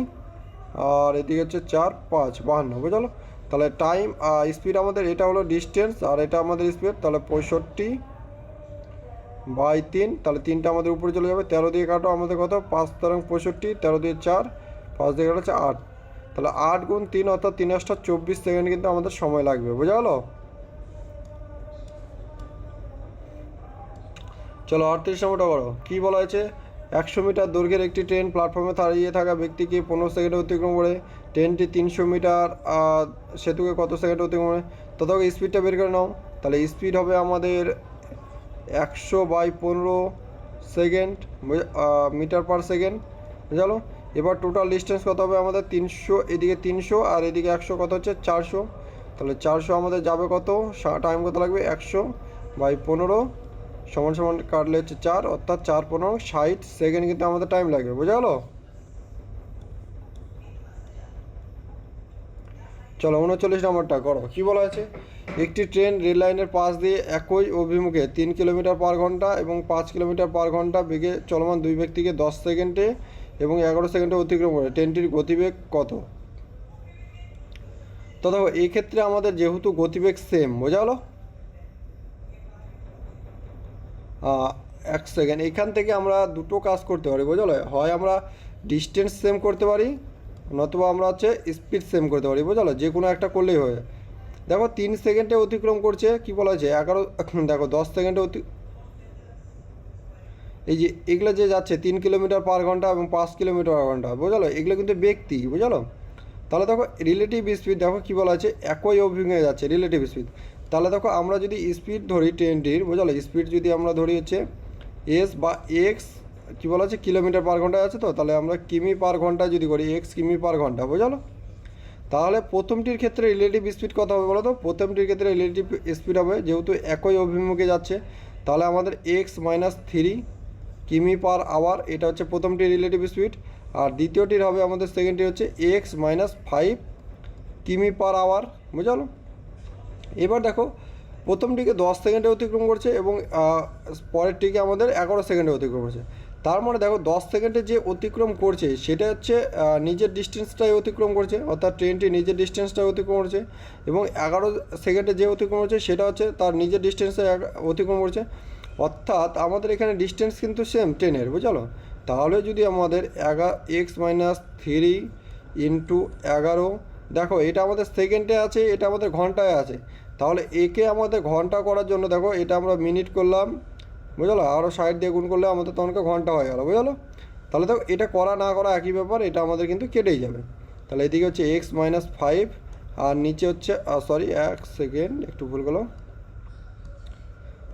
[SPEAKER 1] আর এদিকে হচ্ছে 4 5 52, বুঝলো। তাহলে টাইম স্পিড আমাদের এটা হলো ডিস্টেন্স, আর এটা আমাদের স্পিড, তাহলে 65/3, তাহলে 3টা আমাদের উপরে চলে যাবে। 13 দিয়ে কাটো আমাদের কত, 5 13 65, 13 দিয়ে 4, 5 দিয়ে কাটো হচ্ছে 8, তাহলে 8 গুণ 3 অর্থাৎ 3 8 24 সেকেন্ড কিন্তু আমাদের সময় লাগবে, বোঝা গেলো। চলো 38 নম্বরটা করো। কী বলা হয়েছে, 100 মিটার দৈর্ঘ্যের একটি ট্রেন প্ল্যাটফর্মে দাঁড়িয়ে থাকা ব্যক্তিকে 15 সেকেন্ডে অতিক্রম করে। ট্রেনটি 300 মিটার সেতুকে কত সেকেন্ডে অতিক্রম করে। তত স্পিডটা বের করে নাও। তাহলে স্পিড হবে আমাদের 100/15 সেকেন্ড, মিটার পার সেকেন্ড, বুঝলো। এবার টোটাল ডিস্টেন্স কত হবে আমাদের 300, এদিকে 300 আর এদিকে 100, কত হচ্ছে 400। তাহলে 400 আমাদের যাবে কত, টাইম কত লাগবে 100/15 সমান সমান কাটলে হচ্ছে 4, অর্থাৎ 4 15 60 সেকেন্ড কিন্তু আমাদের টাইম লাগবে, বোঝা গেলো। চলো 39 নম্বরটা করো। কী বলা আছে, একটি ট্রেন রেল লাইনের পাশ দিয়ে একই অভিমুখে 3 কিলোমিটার পার ঘন্টা এবং 5 কিলোমিটার পার ঘন্টা বেগে চলমান দুই ব্যক্তিকে 10 সেকেন্ডে এবং 11 সেকেন্ডে অতিক্রম করে। ট্রেনটির গতিবেগ কত। তো দেখো এই ক্ষেত্রে আমাদের যেহেতু গতিবেগ সেম, বোঝা গেলো। 1 সেকেন্ড, এখান থেকে আমরা দুটো কাজ করতে পারি, বুঝলো। হয় আমরা ডিস্টেন্স সেম করতে পারি, নতুবা আমরা হচ্ছে স্পিড সেম করতে পারি, বুঝলো। যে কোনো একটা করলেই হয়। দেখো 3 সেকেন্ডে অতিক্রম করছে, কি বলা হয়েছে 11, দেখো 10 সেকেন্ডে এই যে এগুলো যে যাচ্ছে 3 কিলোমিটার পার ঘন্টা এবং 5 কিলোমিটার পার ঘন্টা, বুঝলো, এগুলো কিন্তু ব্যক্তি, বুঝলো। তাহলে দেখো রিলেটিভ স্পিড, দেখো কী বলা আছে একই অভিমুখে যাচ্ছে রিলেটিভ স্পিড। তাহলে দেখো আমরা যদি স্পিড ধরি ট্রেনটির, বুঝলো, স্পিড যদি আমরা ধরি হচ্ছে এস বা এক্স, কী বলা আছে কিলোমিটার পার ঘন্টায় আছে, তো তাহলে আমরা কিমি পার ঘন্টা যদি করি এক্স কিমি পার ঘন্টা, বুঝলো। তাহলে প্রথমটির ক্ষেত্রে রিলেটিভ স্পিড কত হবে বলো তো। প্রথমটির ক্ষেত্রে রিলেটিভ স্পিড হবে, যেহেতু একই অভিমুখে যাচ্ছে, তাহলে আমাদের এক্স -3 কিমি পার আওয়ার, এটা হচ্ছে প্রথমটির রিলেটিভ স্পিড। আর দ্বিতীয়টির হবে আমাদের সেকেন্ডটি হচ্ছে এক্স -5 কিমি পার আওয়ার, বুঝলো। এবার দেখো প্রথমটিকে 10 সেকেন্ডে অতিক্রম করছে এবং পরেরটিকে আমাদের 11 সেকেন্ডে অতিক্রম করছে। তার মানে দেখো 10 সেকেন্ডে যে অতিক্রম করছে সেটা হচ্ছে নিজের ডিস্টেন্সটাই অতিক্রম করছে, অর্থাৎ ট্রেনটি নিজের ডিস্টেন্সটাই অতিক্রম করছে। এবং 11 সেকেন্ডে যে অতিক্রম করছে সেটা হচ্ছে তার নিজের ডিস্টেন্সে অতিক্রম করছে, অর্থাৎ আমাদের এখানে ডিস্টেন্স কিন্তু সেম ট্রেনের, বুঝলো। তাহলে যদি আমাদের এক্স -3 ইন্টু 11, দেখো এটা আমাদের সেকেন্ডে আছে, এটা আমাদের ঘন্টায় আছে। তাহলে একে আমাদের ঘন্টা করার জন্য দেখো এটা আমরা মিনিট করলাম, বুঝলো, আরও 60 দিয়ে গুণ করলে আমাদের তখনকে ঘন্টা হয়ে গেলো, বুঝলো। তাহলে দেখো এটা করা না করা একই ব্যাপার, এটা আমাদের কিন্তু কেটেই যাবে। তাহলে এদিকে হচ্ছে এক্স -5 আর নিচে হচ্ছে সরি 1 সেকেন্ড, একটু ভুল গেলো।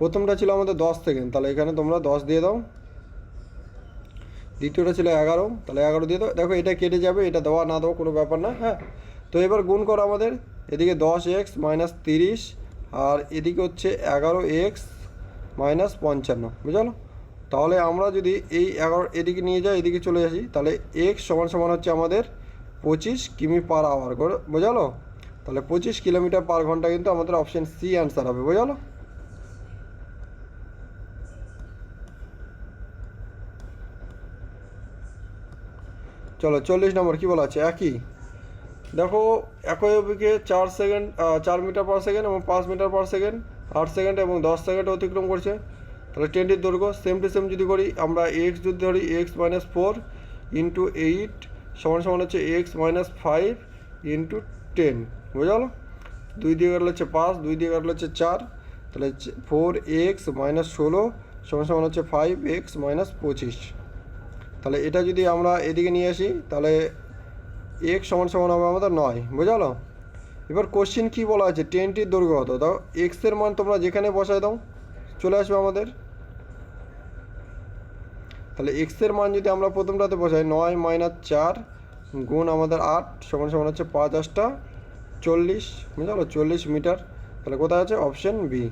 [SPEAKER 1] প্রথমটা ছিল আমাদের 10 সেকেন্ড, তাহলে এখানে তোমরা 10 দিয়ে দাও। দ্বিতীয়টা ছিল 11, তাহলে 11 দিয়ে দাও। দেখো এটা কেটে যাবে, এটা দেওয়া না দেওয়া কোনো ব্যাপার না, হ্যাঁ। তো এবার গুণ করো আমাদের, এদিকে 10x -30 আর এদিকে হচ্ছে 11x -55, বুঝলো। তাহলে আমরা যদি এই 11 এদিকে নিয়ে যাই, এদিকে চলে আসি, তাহলে x সমান সমান হচ্ছে আমাদের 25 কিমি পার আওয়ার করে, বুঝলো। তাহলে 25 কিলোমিটার পার ঘন্টা কিন্তু আমাদের অপশান সি অ্যান্সার হবে, বুঝলো। চলো 40 নম্বর কী বলা আছে, একই। দেখো একই অভিকে 4 সেকেন্ড 4 মিটার পার সেকেন্ড এবং 5 মিটার পার সেকেন্ড 8 সেকেন্ড এবং 10 সেকেন্ডে অতিক্রম করছে। তাহলে ট্রেনটির দৈর্ঘ্য সেম টু সেম যদি করি, আমরা এক্স যদি ধরি এক্স -4 ইন্টু 8 সমান সমান হচ্ছে এক্স -5 ইন্টু 10, বুঝা গেলো। 2 দিয়ে কাটলে হচ্ছে 5, 2 দিয়ে কাটলে হচ্ছে 4, তাহলে 4x -16 সমান সমান হচ্ছে 5x -25। তাহলে এটা যদি আমরা এদিকে নিয়ে আসি তাহলে x সমান সমান হবে আমাদের 9, বোঝালো। এবার কোশ্চেন কী বলা আছে, ট্রেনটির দৈর্ঘ্য কত, দাও এক্সের মান তোমরা যেখানে বসায় দাও চলে আসবে আমাদের। তাহলে এক্সের মান যদি আমরা প্রথমটাতে বসাই 9 - 4 গুণ আমাদের 8 সমান সমান হচ্ছে 5 8 40, বুঝলো, 40 মিটার। তাহলে কোথায় আছে, অপশন বি।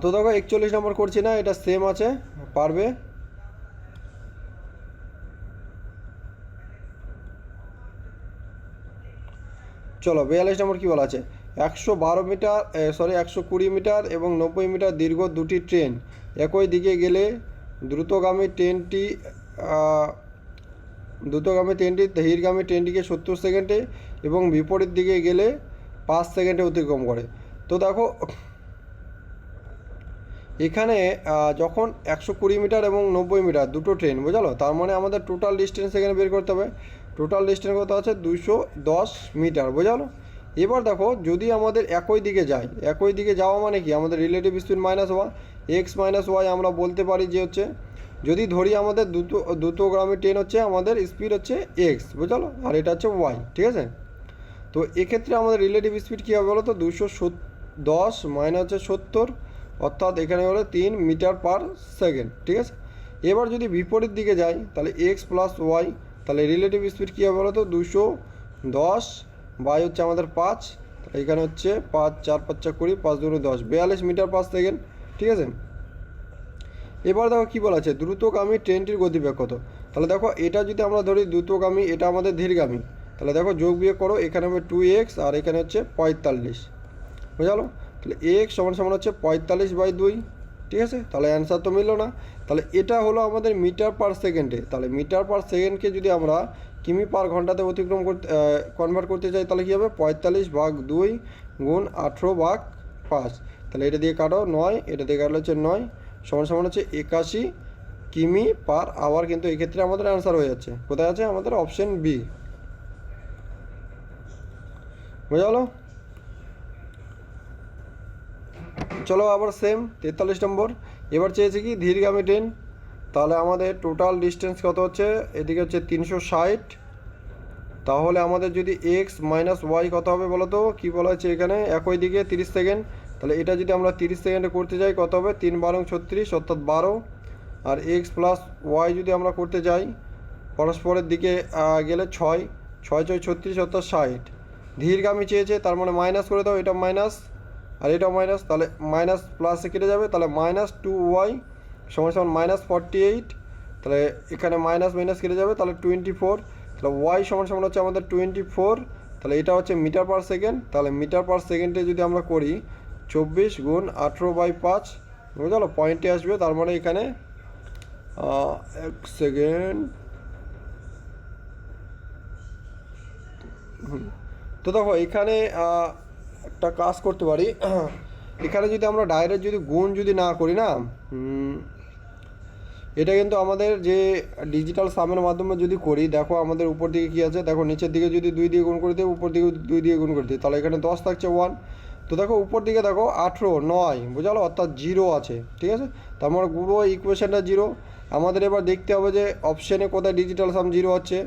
[SPEAKER 1] তো দেখো 41 নম্বর করছি না, এটা সেম আছে, পারবে। চলো 42 নম্বর কী বলা আছে, 112 মিটার 120 মিটার এবং 90 মিটার দীর্ঘ দুটি ট্রেন একই দিকে গেলে দ্রুতগামী ট্রেনটি ধীরগামী ট্রেনটিকে 70 সেকেন্ডে এবং বিপরীত দিকে গেলে 5 সেকেন্ডে অতিক্রম করে। তো দেখো এখানে যখন 120 মিটার এবং 90 মিটার দুটো ট্রেন, বুঝলো, তার মানে আমাদের টোটাল ডিস্টেন্স এখানে বের করতে হবে। টোটাল ডিস্টেন্স কত আছে, 210 মিটার, বোঝালো। এবার দেখো যদি আমাদের একই দিকে যায়, একই দিকে যাওয়া মানে কি, আমাদের relative speed minus Y, X minus Y আমরা বলতে পারি যে হচ্ছে, যদি ধরি আমাদের দ্রুতগামী ট্রেন হচ্ছে আমাদের স্পিড হচ্ছে এক্স, বুঝলো, আর এটা হচ্ছে ওয়াই, ঠিক আছে। তো এক্ষেত্রে আমাদের রিলেটিভ স্পিড কী হবে বলো তো, 210 মাইনাস হচ্ছে 70, অর্থাৎ এখানে হলো 3 মিটার পার সেকেন্ড, ঠিক আছে। এবার যদি বিপরীত দিকে যাই তাহলে এক্স প্লাস ওয়াই, তাহলে রিলেটিভ স্পিড কী হবে বলো তো, 210 বাই হচ্ছে আমাদের 5, এখানে হচ্ছে 5 4 5 20, 5 2 10, 42 মিটার পার সেকেন্ড, ঠিক আছে। এবার দেখো কী বলা আছে, দ্রুতগামী ট্রেনটির গতিবেগ কত। তাহলে দেখো এটা যদি আমরা ধরি দ্রুতগামী, এটা আমাদের ধীরগামী, তাহলে দেখো যোগ বিয়োগ করো, এখানে হবে 2x আর এখানে হচ্ছে 45, বুঝালো। তাহলে এক্স সমান সমান হচ্ছে 45/2, ঠিক আছে। তাহলে অ্যান্সার তো মিললো না। তাহলে এটা হলো আমাদের মিটার পার সেকেন্ডে। তাহলে মিটার পার সেকেন্ডকে যদি আমরা কিমি পার ঘন্টাতে অতিক্রম করতে কনভার্ট করতে চাই তাহলে কী হবে, 45/2 গুণ 18/5। তাহলে এটা দিয়ে কাটো 9, এটা দিয়ে কাটলে হচ্ছে 9 সমান সমান হচ্ছে 81 কিমি পার আওয়ার। কিন্তু এক্ষেত্রে আমাদের অ্যান্সার হয়ে যাচ্ছে, কোথায় আছে আমাদের, অপশন বি, বোঝা গেলো। চলো আবার সেম 43 নম্বর, এবার চেয়েছে কি ধীরগামী ট্রেন। তাহলে আমাদের টোটাল ডিস্টেন্স কত হচ্ছে, এদিকে হচ্ছে 360, তাহলে আমাদের যদি এক্স মাইনাস ওয়াই কত হবে বলো তো, কী বলা হচ্ছে এখানে, একই দিকে 30 সেকেন্ড। তাহলে এটা যদি আমরা 30 সেকেন্ডে করতে যাই কত হবে, 3 12 36 অর্থাৎ 12, আর এক্স প্লাস ওয়াই যদি আমরা করতে যাই পরস্পরের দিকে গেলে 6 6 6 36 অর্থাৎ 60। ধীরগামী চেয়েছে, তার মানে মাইনাস করে দাও, এটা মাইনাস আর এটাও মাইনাস, তাহলে মাইনাস প্লাসে কেটে যাবে, তাহলে -2y সমান সমান -48। তাহলে এখানে মাইনাস মাইনাস কেটে যাবে, তাহলে 24। তাহলে ওয়াই সমান সমান হচ্ছে আমাদের 24, তাহলে এটা হচ্ছে মিটার পার সেকেন্ড। তাহলে মিটার পার সেকেন্ডে যদি আমরা করি 24 গুণ 18/5, বুঝলো, পয়েন্টে আসবে। তার মানে এখানে 1 সেকেন্ড, তো দেখো এখানে একটা কাজ করতে পারি, এখানে যদি আমরা ডাইরেক্ট যদি গুণ যদি না করি না, এটা কিন্তু আমাদের যে ডিজিটাল সামের মাধ্যমে যদি করি, দেখো আমাদের উপর দিকে কী আছে, দেখো নিচের দিকে যদি 2 দিয়ে গুণ করে দিই, উপর দিকে 2 দিয়ে গুণ করে দিই, তাহলে এখানে 10 থাকছে 1। তো দেখো উপর দিকে দেখো 18 9, বুঝালো, অর্থাৎ 0 আছে, ঠিক আছে। তার মানে পুরো ইকুয়েশনটা 0। আমাদের এবার দেখতে হবে যে অপশানে কোথায় ডিজিটাল সাম 0 হচ্ছে।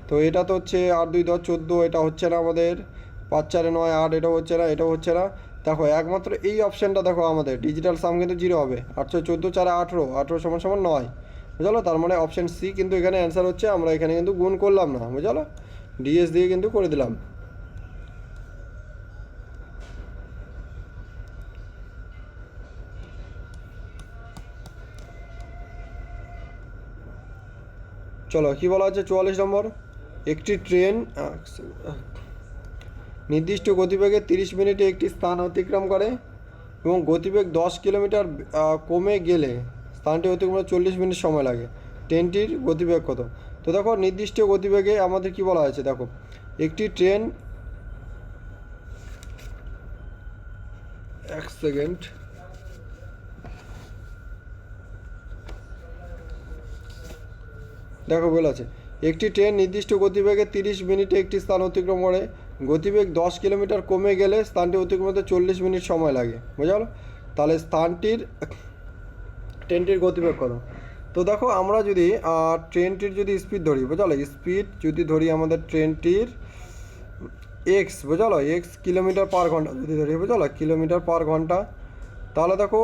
[SPEAKER 1] তো এটা তো হচ্ছে 8 2 10 14, এটা হচ্ছে না আমাদের, 5 4 9 8, এটাও হচ্ছে না, এটাও হচ্ছে না। দেখো একমাত্র এই অপশানটা দেখো আমাদের ডিজিটাল সাম কিন্তু 0 হবে, 8 14 4 18, 18 সমান সমান 9, বুঝলো। তার মানে অপশান সি কিন্তু এখানে অ্যান্সার হচ্ছে। আমরা এখানে কিন্তু গুণ করলাম না, বুঝলো, ডিএস দিয়ে কিন্তু করে দিলাম। চলো কী বলা আছে 44 নম্বর, একটি ট্রেন নির্দিষ্ট গতিবেগে 30 মিনিটে একটি স্থান অতিক্রম করে এবং গতিবেগ 10 কিলোমিটার কমে গেলে স্থানটি অতিক্রমে 40 মিনিট সময় লাগে, ট্রেনটির গতিবেগ কত। তো দেখো নির্দিষ্ট গতিবেগে আমাদের কি বলা হয়েছে, দেখো একটি ট্রেন, 1 সেকেন্ড, দেখো বলা আছে একটি ট্রেন নির্দিষ্ট গতিবেগে 30 মিনিটে একটি স্থান অতিক্রম করে গতিবেগ 10 কিলোমিটার কমে গেলে স্থানটি অতিক্রম করতে 40 মিনিট সময় লাগে, বোঝা গেল? তাহলে ট্রেনটির গতিবেগ কত? তো দেখো আমরা যদি ট্রেনটির যদি স্পিড ধরি, বোঝালো, স্পিড যদি ধরি আমাদের ট্রেনটির এক্স, বোঝালো, এক্স কিলোমিটার পার ঘন্টা যদি ধরি, বোঝালো, কিলোমিটার পার ঘন্টা, তাহলে দেখো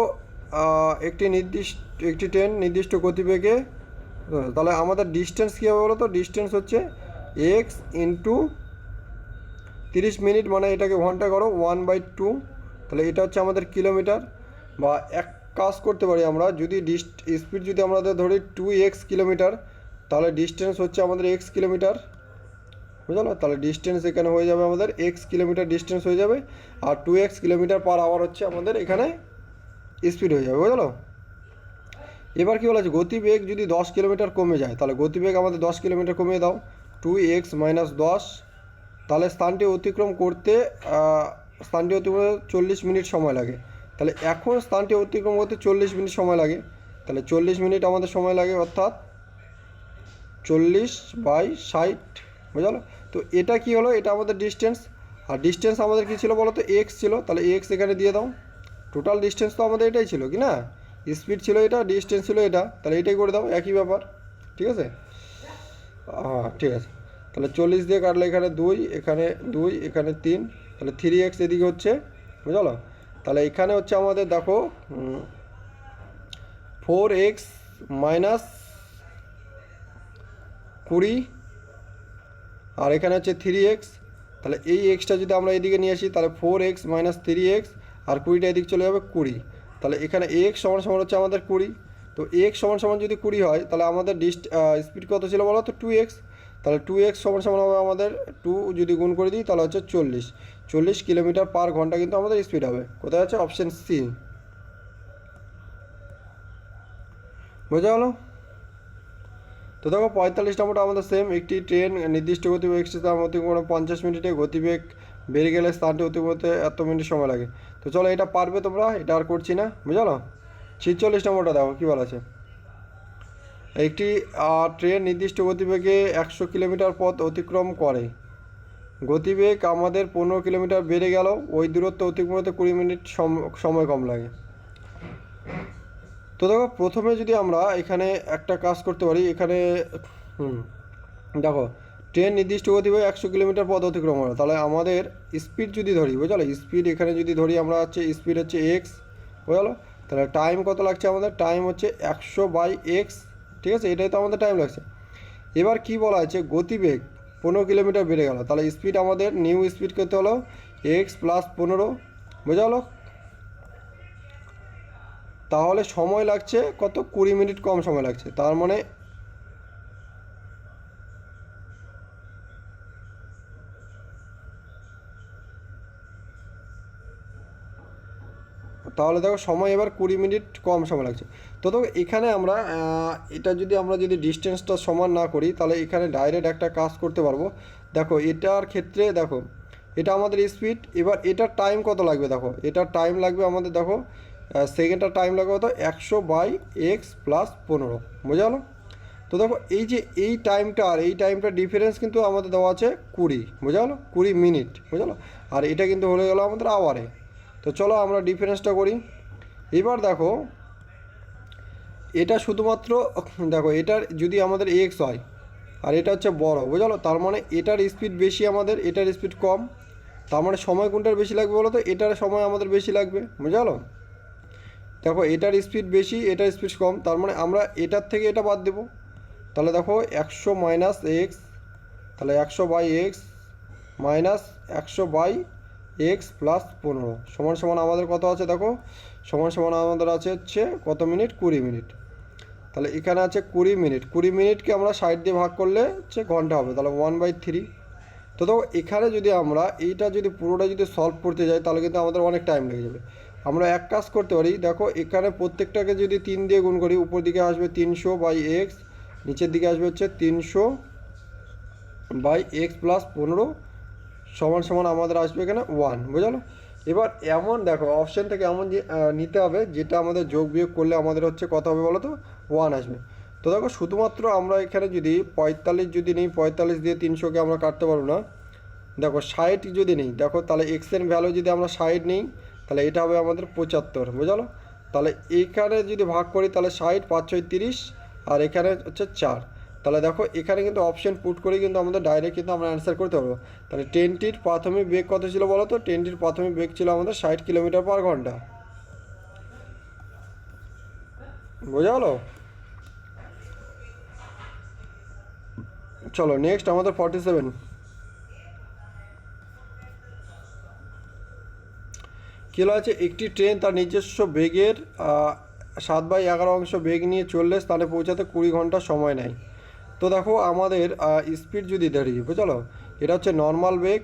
[SPEAKER 1] একটি ট্রেন নির্দিষ্ট গতিবেগে, তাহলে আমাদের ডিস্টেন্স কী হবে বলো তো? ডিস্টেন্স হচ্ছে এক্স ইন্টু 30 মিনিট, মানে এটাকে ঘন্টা করো 1/2, তাহলে এটা হচ্ছে আমাদের কিলোমিটার। বা এক কাজ করতে পারি আমরা, যদি স্পিড যদি আমাদের ধরি 2x কিলোমিটার, তাহলে ডিস্টেন্স হচ্ছে আমাদের x কিলোমিটার, বুঝলো? তাহলে ডিস্টেন্স এখানে হয়ে যাবে আমাদের x কিলোমিটার ডিস্টেন্স হয়ে যাবে, আর 2x কিলোমিটার পার আওয়ার হচ্ছে আমাদের এখানে স্পিড হয়ে যাবে, বুঝলো? এবার কী বলা আছে, গতিবেগ যদি 10 কিলোমিটার কমে যায়, তাহলে গতিবেগ আমাদের 10 কিলোমিটার কমিয়ে দাও, 2x - 10, তাহলে স্থানটি অতিক্রম করতে 40 মিনিট সময় লাগে। তাহলে এখন স্থানটি অতিক্রম করতে 40 মিনিট সময় লাগে, তাহলে 40 মিনিট আমাদের সময় লাগে, অর্থাৎ 40/60, বুঝলো? তো এটা কি হলো? এটা আমাদের ডিস্টেন্স, আর ডিস্টেন্স আমাদের কী ছিল বলো তো? এক্স ছিল, তাহলে এক্স এখানে দিয়ে দাও। টোটাল ডিস্টেন্স তো আমাদের এটাই ছিল কি না? স্পিড ছিল এটা, ডিস্টেন্স ছিল এটা, তাহলে এটাই করে দাও, একই ব্যাপার, ঠিক আছে? হ্যাঁ ঠিক আছে। তাহলে 40 দিয়ে কাটলে এখানে 2, এখানে 2, এখানে 3, তাহলে 3x এদিকে হচ্ছে, বুঝলো? তাহলে এখানে হচ্ছে আমাদের দেখো 4x - 20, আর এখানে হচ্ছে 3x, তাহলে এই এক্সটা যদি আমরা এদিকে নিয়ে আসি, তাহলে 4x - 3x, আর 20টা এদিকে চলে যাবে 20, তাহলে এখানে x সমান হচ্ছে আমাদের 20। তো x সমান যদি 20 হয়, তাহলে আমাদের স্পিড কত ছিল বলো তো? 2x, তাহলে 2x সমান হবে আমাদের 2 যদি গুণ করে দিই, তাহলে হচ্ছে 40 কিলোমিটার পার ঘন্টা কিন্তু আমাদের স্পিড হবে। কোথায় আছে? অপশান সি, বোঝা গেলো? তো দেখো 45 নম্বরটা আমাদের সেম, একটি ট্রেন নির্দিষ্ট গতিবেগ অতিক্রম 50 মিনিটে, গতিবেগ বেড়ে গেলে স্থানটি অতিক্রম করতে এত মিনিট সময় লাগে। তো চলো এটা পারবে তোমরা, এটা আর করছি না, বুঝলো? 46 নম্বরটা দেখো কী বলা আছে, একটি ট্রেন নির্দিষ্ট গতিবেগে 100 কিলোমিটার পথ অতিক্রম করে, গতিবেগ আমাদের 15 কিলোমিটার বেড়ে গেল, ওই দূরত্ব অতিক্রম করতে 20 মিনিট সময় কম লাগে। তো দেখো প্রথমে যদি আমরা এখানে একটা কাজ করতে পারি, এখানে দেখো ট্রেন নির্দিষ্ট গতিবেগে 100 কিলোমিটার পথ অতিক্রম করে, তাহলে আমাদের স্পিড যদি ধরি, বুঝলো, স্পিড এখানে যদি ধরি আমরা হচ্ছে স্পিড হচ্ছে এক্স, বুঝলো? তাহলে টাইম কত লাগছে আমাদের? টাইম হচ্ছে 100/x, ঠিক আছে? এটাই তো আমাদের টাইম লাগছে। এবার কি বলা আছে, গতিবেগ 15 কিলোমিটার বেড়ে গেল, তাহলে স্পিড আমাদের নিউ স্পিড করতে হলো x + 15, বোঝা হলো? তাহলে সময় লাগছে কত? 20 মিনিট কম সময় লাগছে, তার মানে তাহলে দেখো সময় এবার 20 মিনিট কম সময় লাগছে। তো দেখো এখানে আমরা এটা যদি ডিস্টেন্সটা সমান না করি, তাহলে এখানে ডাইরেক্ট একটা কাজ করতে পারবো। দেখো এটার ক্ষেত্রে দেখো এটা আমাদের স্পিড, এবার এটার টাইম কত লাগবে? দেখো এটার টাইম লাগবে আমাদের, দেখো সেকেন্ডটার টাইম লাগবে কত? 100/x + 15, বোঝা গেলো? তো দেখো এই যে এই টাইমটা আর এই টাইমটা ডিফারেন্স কিন্তু আমাদের দেওয়া আছে 20, বোঝা গেলো? 20 মিনিট, বোঝা গেলো? আর এটা কিন্তু হয়ে গেলো আমাদের আওয়ারে। তো চলো আমরা ডিফারেন্সটা করি। এবার দেখো এটা শুধুমাত্র, দেখো এটার যদি আমাদের এক্স হয় আর এটা হচ্ছে বড়, বোঝালো, তার মানে এটার স্পিড বেশি, আমাদের এটার স্পিড কম, তার মানে সময় কোনটার বেশি লাগবে বলো তো? এটার সময় আমাদের বেশি লাগবে, বোঝালো? দেখো এটার স্পিড বেশি, এটার স্পিড কম, তার মানে আমরা এটার থেকে এটা বাদ দেবো। তাহলে দেখো 100 - x, তাহলে 100/x - 100/x + 15 সমান আমাদের কত আছে? দেখো সমান আমাদের আছে হচ্ছে কত মিনিট? 20 মিনিট। তাহলে এখানে আছে 20 মিনিট, 20 মিনিটকে আমরা 60 দিয়ে ভাগ করলে হচ্ছে ঘন্টা হবে, তাহলে 1/3। তো দেখো এখানে যদি আমরা এইটা যদি পুরোটা যদি সলভ করতে যাই, তাহলে কিন্তু আমাদের অনেক টাইম লেগে যাবে। আমরা এক কাজ করতে পারি, দেখো এখানে প্রত্যেকটাকে যদি 3 দিয়ে গুণ করি, উপর দিকে আসবে 300/x, নিচের দিকে আসবে হচ্ছে 300/x + 15 সমান আমাদের আসবে এখানে 1, বোঝালো? এবার এমন দেখো অপশান থেকে এমন নিতে হবে যেটা আমাদের যোগ বিয়োগ করলে আমাদের হচ্ছে কত হবে বলো তো? 1 আসবে। তো দেখো শুধুমাত্র আমরা এখানে যদি 45 যদি নিই, 45 দিয়ে 300কে আমরা কাটতে পারবো না, দেখো 60 যদি নিই, দেখো তাহলে এক্সের ভ্যালু যদি আমরা 60 নিই তাহলে এটা হবে আমাদের 75, বুঝলো। তাহলে এখানে যদি ভাগ করি তাহলে 60, 5 6 30, আর এখানে হচ্ছে 4। তাহলে দেখো এখানে কিন্তু অপশন পুট করে কিন্তু আমাদের ডাইরেক্ট কিন্তু আমরা অ্যান্সার করতে পারবো। তাহলে ট্রেনটির প্রাথমিক বেগ কত ছিল বলো তো? ট্রেনটির প্রাথমিক বেগ ছিল আমাদের 60 কিলোমিটার পার ঘন্টা, বোঝা গেলো? চলো নেক্সট আমাদের 47। কী আছে, একটি ট্রেন তার নিজস্ব বেগের 7/11 বেগ নিয়ে চললে স্থানে পৌঁছাতে 20 ঘন্টা সময় নেয়। তো দেখো আমাদের স্পিড যদি ধরি, বুঝলো, এটা হচ্ছে নর্মাল বেগ,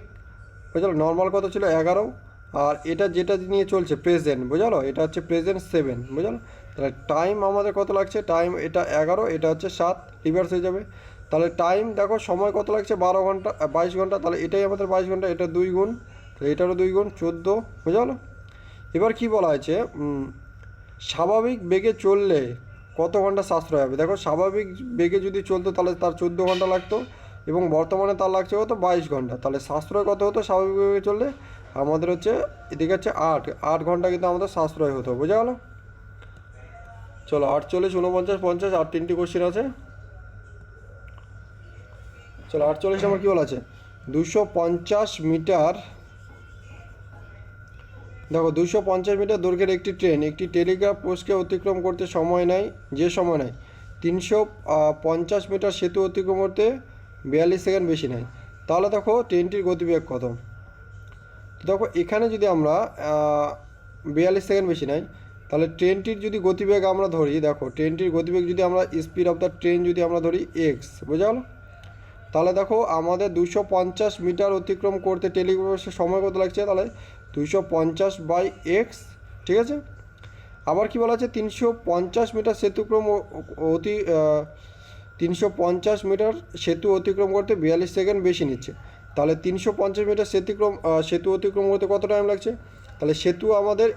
[SPEAKER 1] বুঝলো। নর্মাল কত ছিল 11, আর এটা যেটা নিয়ে চলছে প্রেজেন্ট, বুঝলো, এটা হচ্ছে প্রেজেন্ট 7, বুঝলো। তাহলে টাইম আমাদের কত লাগছে? টাইম এটা 11, এটা হচ্ছে 7, রিভার্স হয়ে যাবে। তাহলে টাইম দেখো সময় কত লাগছে? 12 ঘন্টা, 22 ঘন্টা। তাহলে এটাই আমাদের 22 ঘন্টা, এটা 2 গুণ, তাহলে এটারও 2 গুণ, 14, বুঝলো। এবার কি বলা হয়েছে, স্বাভাবিক বেগে চললে কত ঘন্টা সাশ্রয় হবে? দেখো স্বাভাবিক বেগে যদি চলতো তাহলে তার 14 ঘন্টা লাগতো, এবং বর্তমানে তার লাগছে কত? 22 ঘন্টা। তাহলে সাশ্রয় কত হতো স্বাভাবিক বেগে চললে? আমাদের হচ্ছে এদিকে হচ্ছে 8 ঘন্টা কিন্তু আমাদের সাশ্রয় হতো, বোঝা গেল? চলো 48, 49, 50, আর 3টি কোশ্চেন আছে। চলো 48 নম্বর কী বলা আছে? 250 মিটার, দেখো 250 মিটার দৈর্ঘ্যের একটি ট্রেন একটি টেলিগ্রাফ পোস্টকে অতিক্রম করতে সময় নেয়, যে সময় নেয় 350 মিটার সেতু অতিক্রম করতে 42 সেকেন্ড বেশি নেয়। তাহলে দেখো ট্রেনটির গতিবেগ কত? তো দেখো এখানে যদি আমরা 42 সেকেন্ড বেশি নেয়, তাহলে ট্রেনটির যদি গতিবেগ আমরা ধরি, দেখো ট্রেনটির গতিবেগ যদি আমরা স্পিড অফ দ্য ট্রেন যদি আমরা ধরি এক্স, বোঝা গেল? তাহলে দেখো আমাদের 250 মিটার অতিক্রম করতে টেলিগ্রাফের সময় কত লাগছে? তাহলে 250/x, ঠিক আছে। আবার কি বলা আছে? 350 মিটার সেতুক্রম 350 মিটার সেতু অতিক্রম করতে 42 সেকেন্ড বেশি নিচ্ছে। তাহলে 350 মিটার সেতু অতিক্রম করতে কত টাইম লাগছে? তাহলে সেতু আমাদের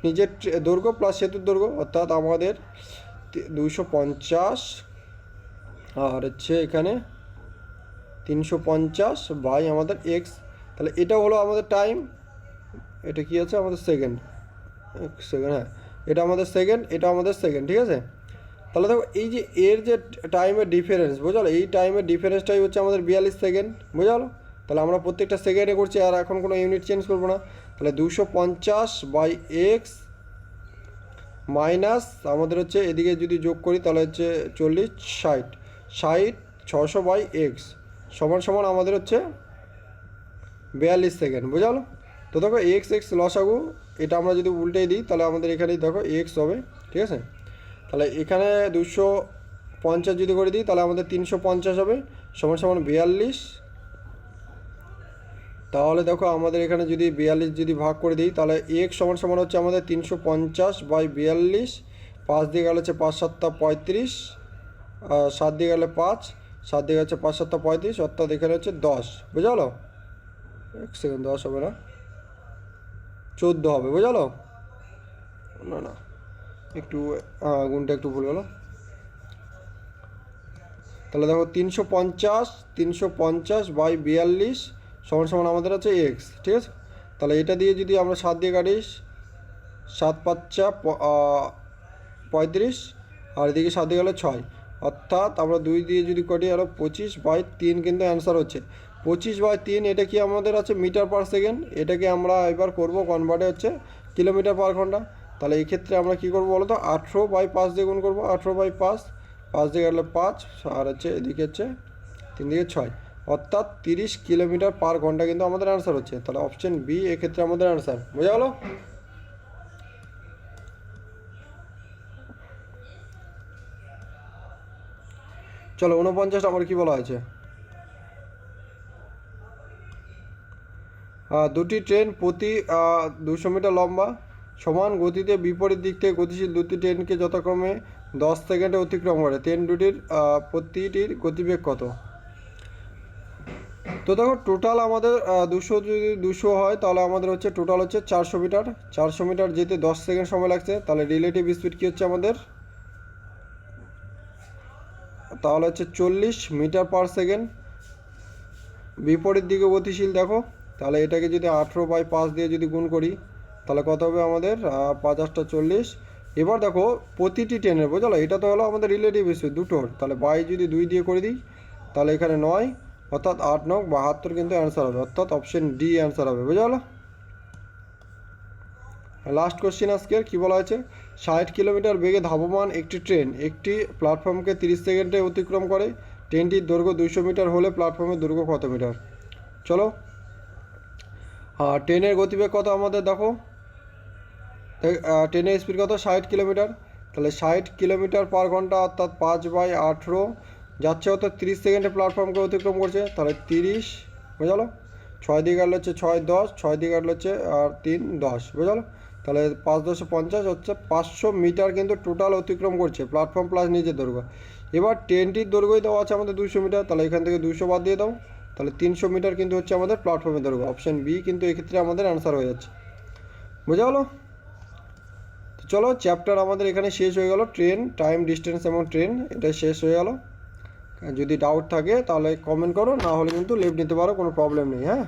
[SPEAKER 1] নিজের দৈর্ঘ্য প্লাস সেতুর দৈর্ঘ্য, অর্থাৎ আমাদের 250, আর হচ্ছে এখানে 350 বাই আমাদের এক্স। তাহলে এটা হলো আমাদের টাইম, এটা কি আছে আমাদের সেকেন্ড, হ্যাঁ এটা আমাদের সেকেন্ড, এটা আমাদের সেকেন্ড, ঠিক আছে। তাহলে দেখো এই যে এর যে টাইমের ডিফারেন্স, বোঝালো, এই টাইমের ডিফারেন্সটাই হচ্ছে আমাদের 42 সেকেন্ড, বোঝালো। তাহলে আমরা প্রত্যেকটা সেকেন্ডে করছি, আর এখন কোনো ইউনিট চেঞ্জ করবো না। তাহলে 250/x মাইনাস আমাদের হচ্ছে এদিকে যদি যোগ করি তাহলে হচ্ছে 40, 60, 600/x সমান সমান আমাদের হচ্ছে 42 সেকেন্ড, বোঝালো। তো দেখো x লসাগু, এটা আমরা যদি উল্টেই দিই তাহলে আমাদের এখানেই দেখো x হবে, ঠিক আছে। তাহলে এখানে 250 যদি করে দিই তাহলে আমাদের 350 হবে, সমান সমান 42। তাহলে দেখো আমাদের এখানে যদি 42 যদি ভাগ করে দিই তাহলে x সমান সমান হচ্ছে আমাদের 350/42, 5 দিয়ে গেলে হচ্ছে 5 7 35, 7 দিয়ে গেলে 5, 7 দিয়ে হচ্ছে 5 7 35, অর্থাৎ এখানে হচ্ছে 10, বুঝালো? এক সেকেন্ড, 10 হবে না, 14 হবে, বুঝালো? না না, একটু গুণটা একটু ভুল গেলো। তাহলে দেখো 350/42 সমান সমান আমাদের আছে এক্স, ঠিক আছে। তাহলে এটা দিয়ে যদি আমরা 7 দিয়ে কাটি, 7 5 35, আর এদিকে 7 দিয়ে গেলে 6, অর্থাৎ আমরা 2 দিয়ে যদি কাটি আরও 25/3 কিন্তু অ্যান্সার হচ্ছে 25/3। এটা কি আমাদের আছে মিটার পার সেকেন্ড, এটাকে আমরা এবার করব কনভার্টে হচ্ছে কিলোমিটার পার ঘন্টা। তাহলে এই ক্ষেত্রে আমরা কী করবো বলো তো? 18/5 দিয়ে গুণ করবো, 18/5, 5 দিয়ে গেলে 5, আর হচ্ছে এদিকে হচ্ছে 3 দিকে 6, অর্থাৎ 30 কিলোমিটার পার ঘন্টা কিন্তু আমাদের অ্যান্সার হচ্ছে। তাহলে অপশন বি এক্ষেত্রে আমাদের অ্যান্সার, বোঝা গেলো? চলো 49 আমার কি বলা হয়েছে? দুটি ট্রেন প্রতি 200 মিটার লম্বা, সমান গতিতে বিপরীত দিক থেকে গতিশীল দুটি ট্রেনকে যথাক্রমে 10 সেকেন্ডে অতিক্রম করে। ট্রেন দুটির প্রতিটির গতিবেগ কত? তো দেখো টোটাল আমাদের 200 যদি 200 হয় তাহলে আমাদের হচ্ছে টোটাল হচ্ছে 400 মিটার। 400 মিটার যেতে 10 সেকেন্ড সময় লাগছে, তাহলে রিলেটিভ স্পিড কী হচ্ছে আমাদের? তাহলে হচ্ছে 40 মিটার পার সেকেন্ড, বিপরীত দিকে গতিশীল দেখো, তাহলে এটাকে যদি 18/5 দিয়ে যদি গুণ করি তাহলে কত হবে আমাদের 5 8 40। এবার দেখো প্রতিটি ট্রেনের বুঝলো, এটা তো হলো আমাদের রিলেটিভ স্পিড দুটোর, তাহলে বাই যদি 2 দিয়ে করে দিই তাহলে এখানে 9 অর্থাৎ 8 9 72 কিন্তু অ্যান্সার হবে, অর্থাৎ অপশন ডি অ্যান্সার হবে, বুঝা গেলো। লাস্ট কোশ্চেন আজকের কী বলা হয়েছে, 60 কিলোমিটার বেগে ধাবমান একটি ট্রেন একটি প্ল্যাটফর্মকে 30 সেকেন্ডে অতিক্রম করে, ট্রেনটির দৈর্ঘ্য 200 মিটার হলে প্ল্যাটফর্মের দৈর্ঘ্য কত মিটার? চলো, ট্রেনের গতিবেগ কত আমাদের দেখো, ট্রেনের স্পিড কত 60 কিলোমিটার, তাহলে 60 কিলোমিটার পার ঘন্টা অর্থাৎ 5/18 যাচ্ছে, অর্থাৎ 30 সেকেন্ডে প্ল্যাটফর্মকে অতিক্রম করছে, তাহলে 30 বুঝালো, 6 দিয়ে কাটলে হচ্ছে 6 10, 6 দিয়ে কাটলে হচ্ছে আর 3 10 বুঝালো, তাহলে 5 10 50 হচ্ছে 500 মিটার কিন্তু টোটাল অতিক্রম করছে প্ল্যাটফর্ম প্লাস নিচের দৈর্ঘ্য। এবার ট্রেনটির দৈর্ঘ্যই দেওয়া আছে আমাদের 200 মিটার, তাহলে এখান থেকে 200 বাদ দিয়ে দাও, তাহলে 300 মিটার কিন্তু হচ্ছে আমাদের প্ল্যাটফর্মের দৈর্ঘ্য, অপশন বি কিন্তু এক্ষেত্রে আমাদের অ্যান্সার হয়ে যাচ্ছে, বোঝা হলো। তো চলো চ্যাপ্টার আমাদের এখানে শেষ হয়ে গেল, ট্রেন টাইম ডিস্টেন্স এবং ট্রেন এটা শেষ হয়ে গেল। যদি ডাউট থাকে তাহলে কমেন্ট করো, না হলে কিন্তু লিভ নিতে পারো, কোনো প্রবলেম নেই, হ্যাঁ।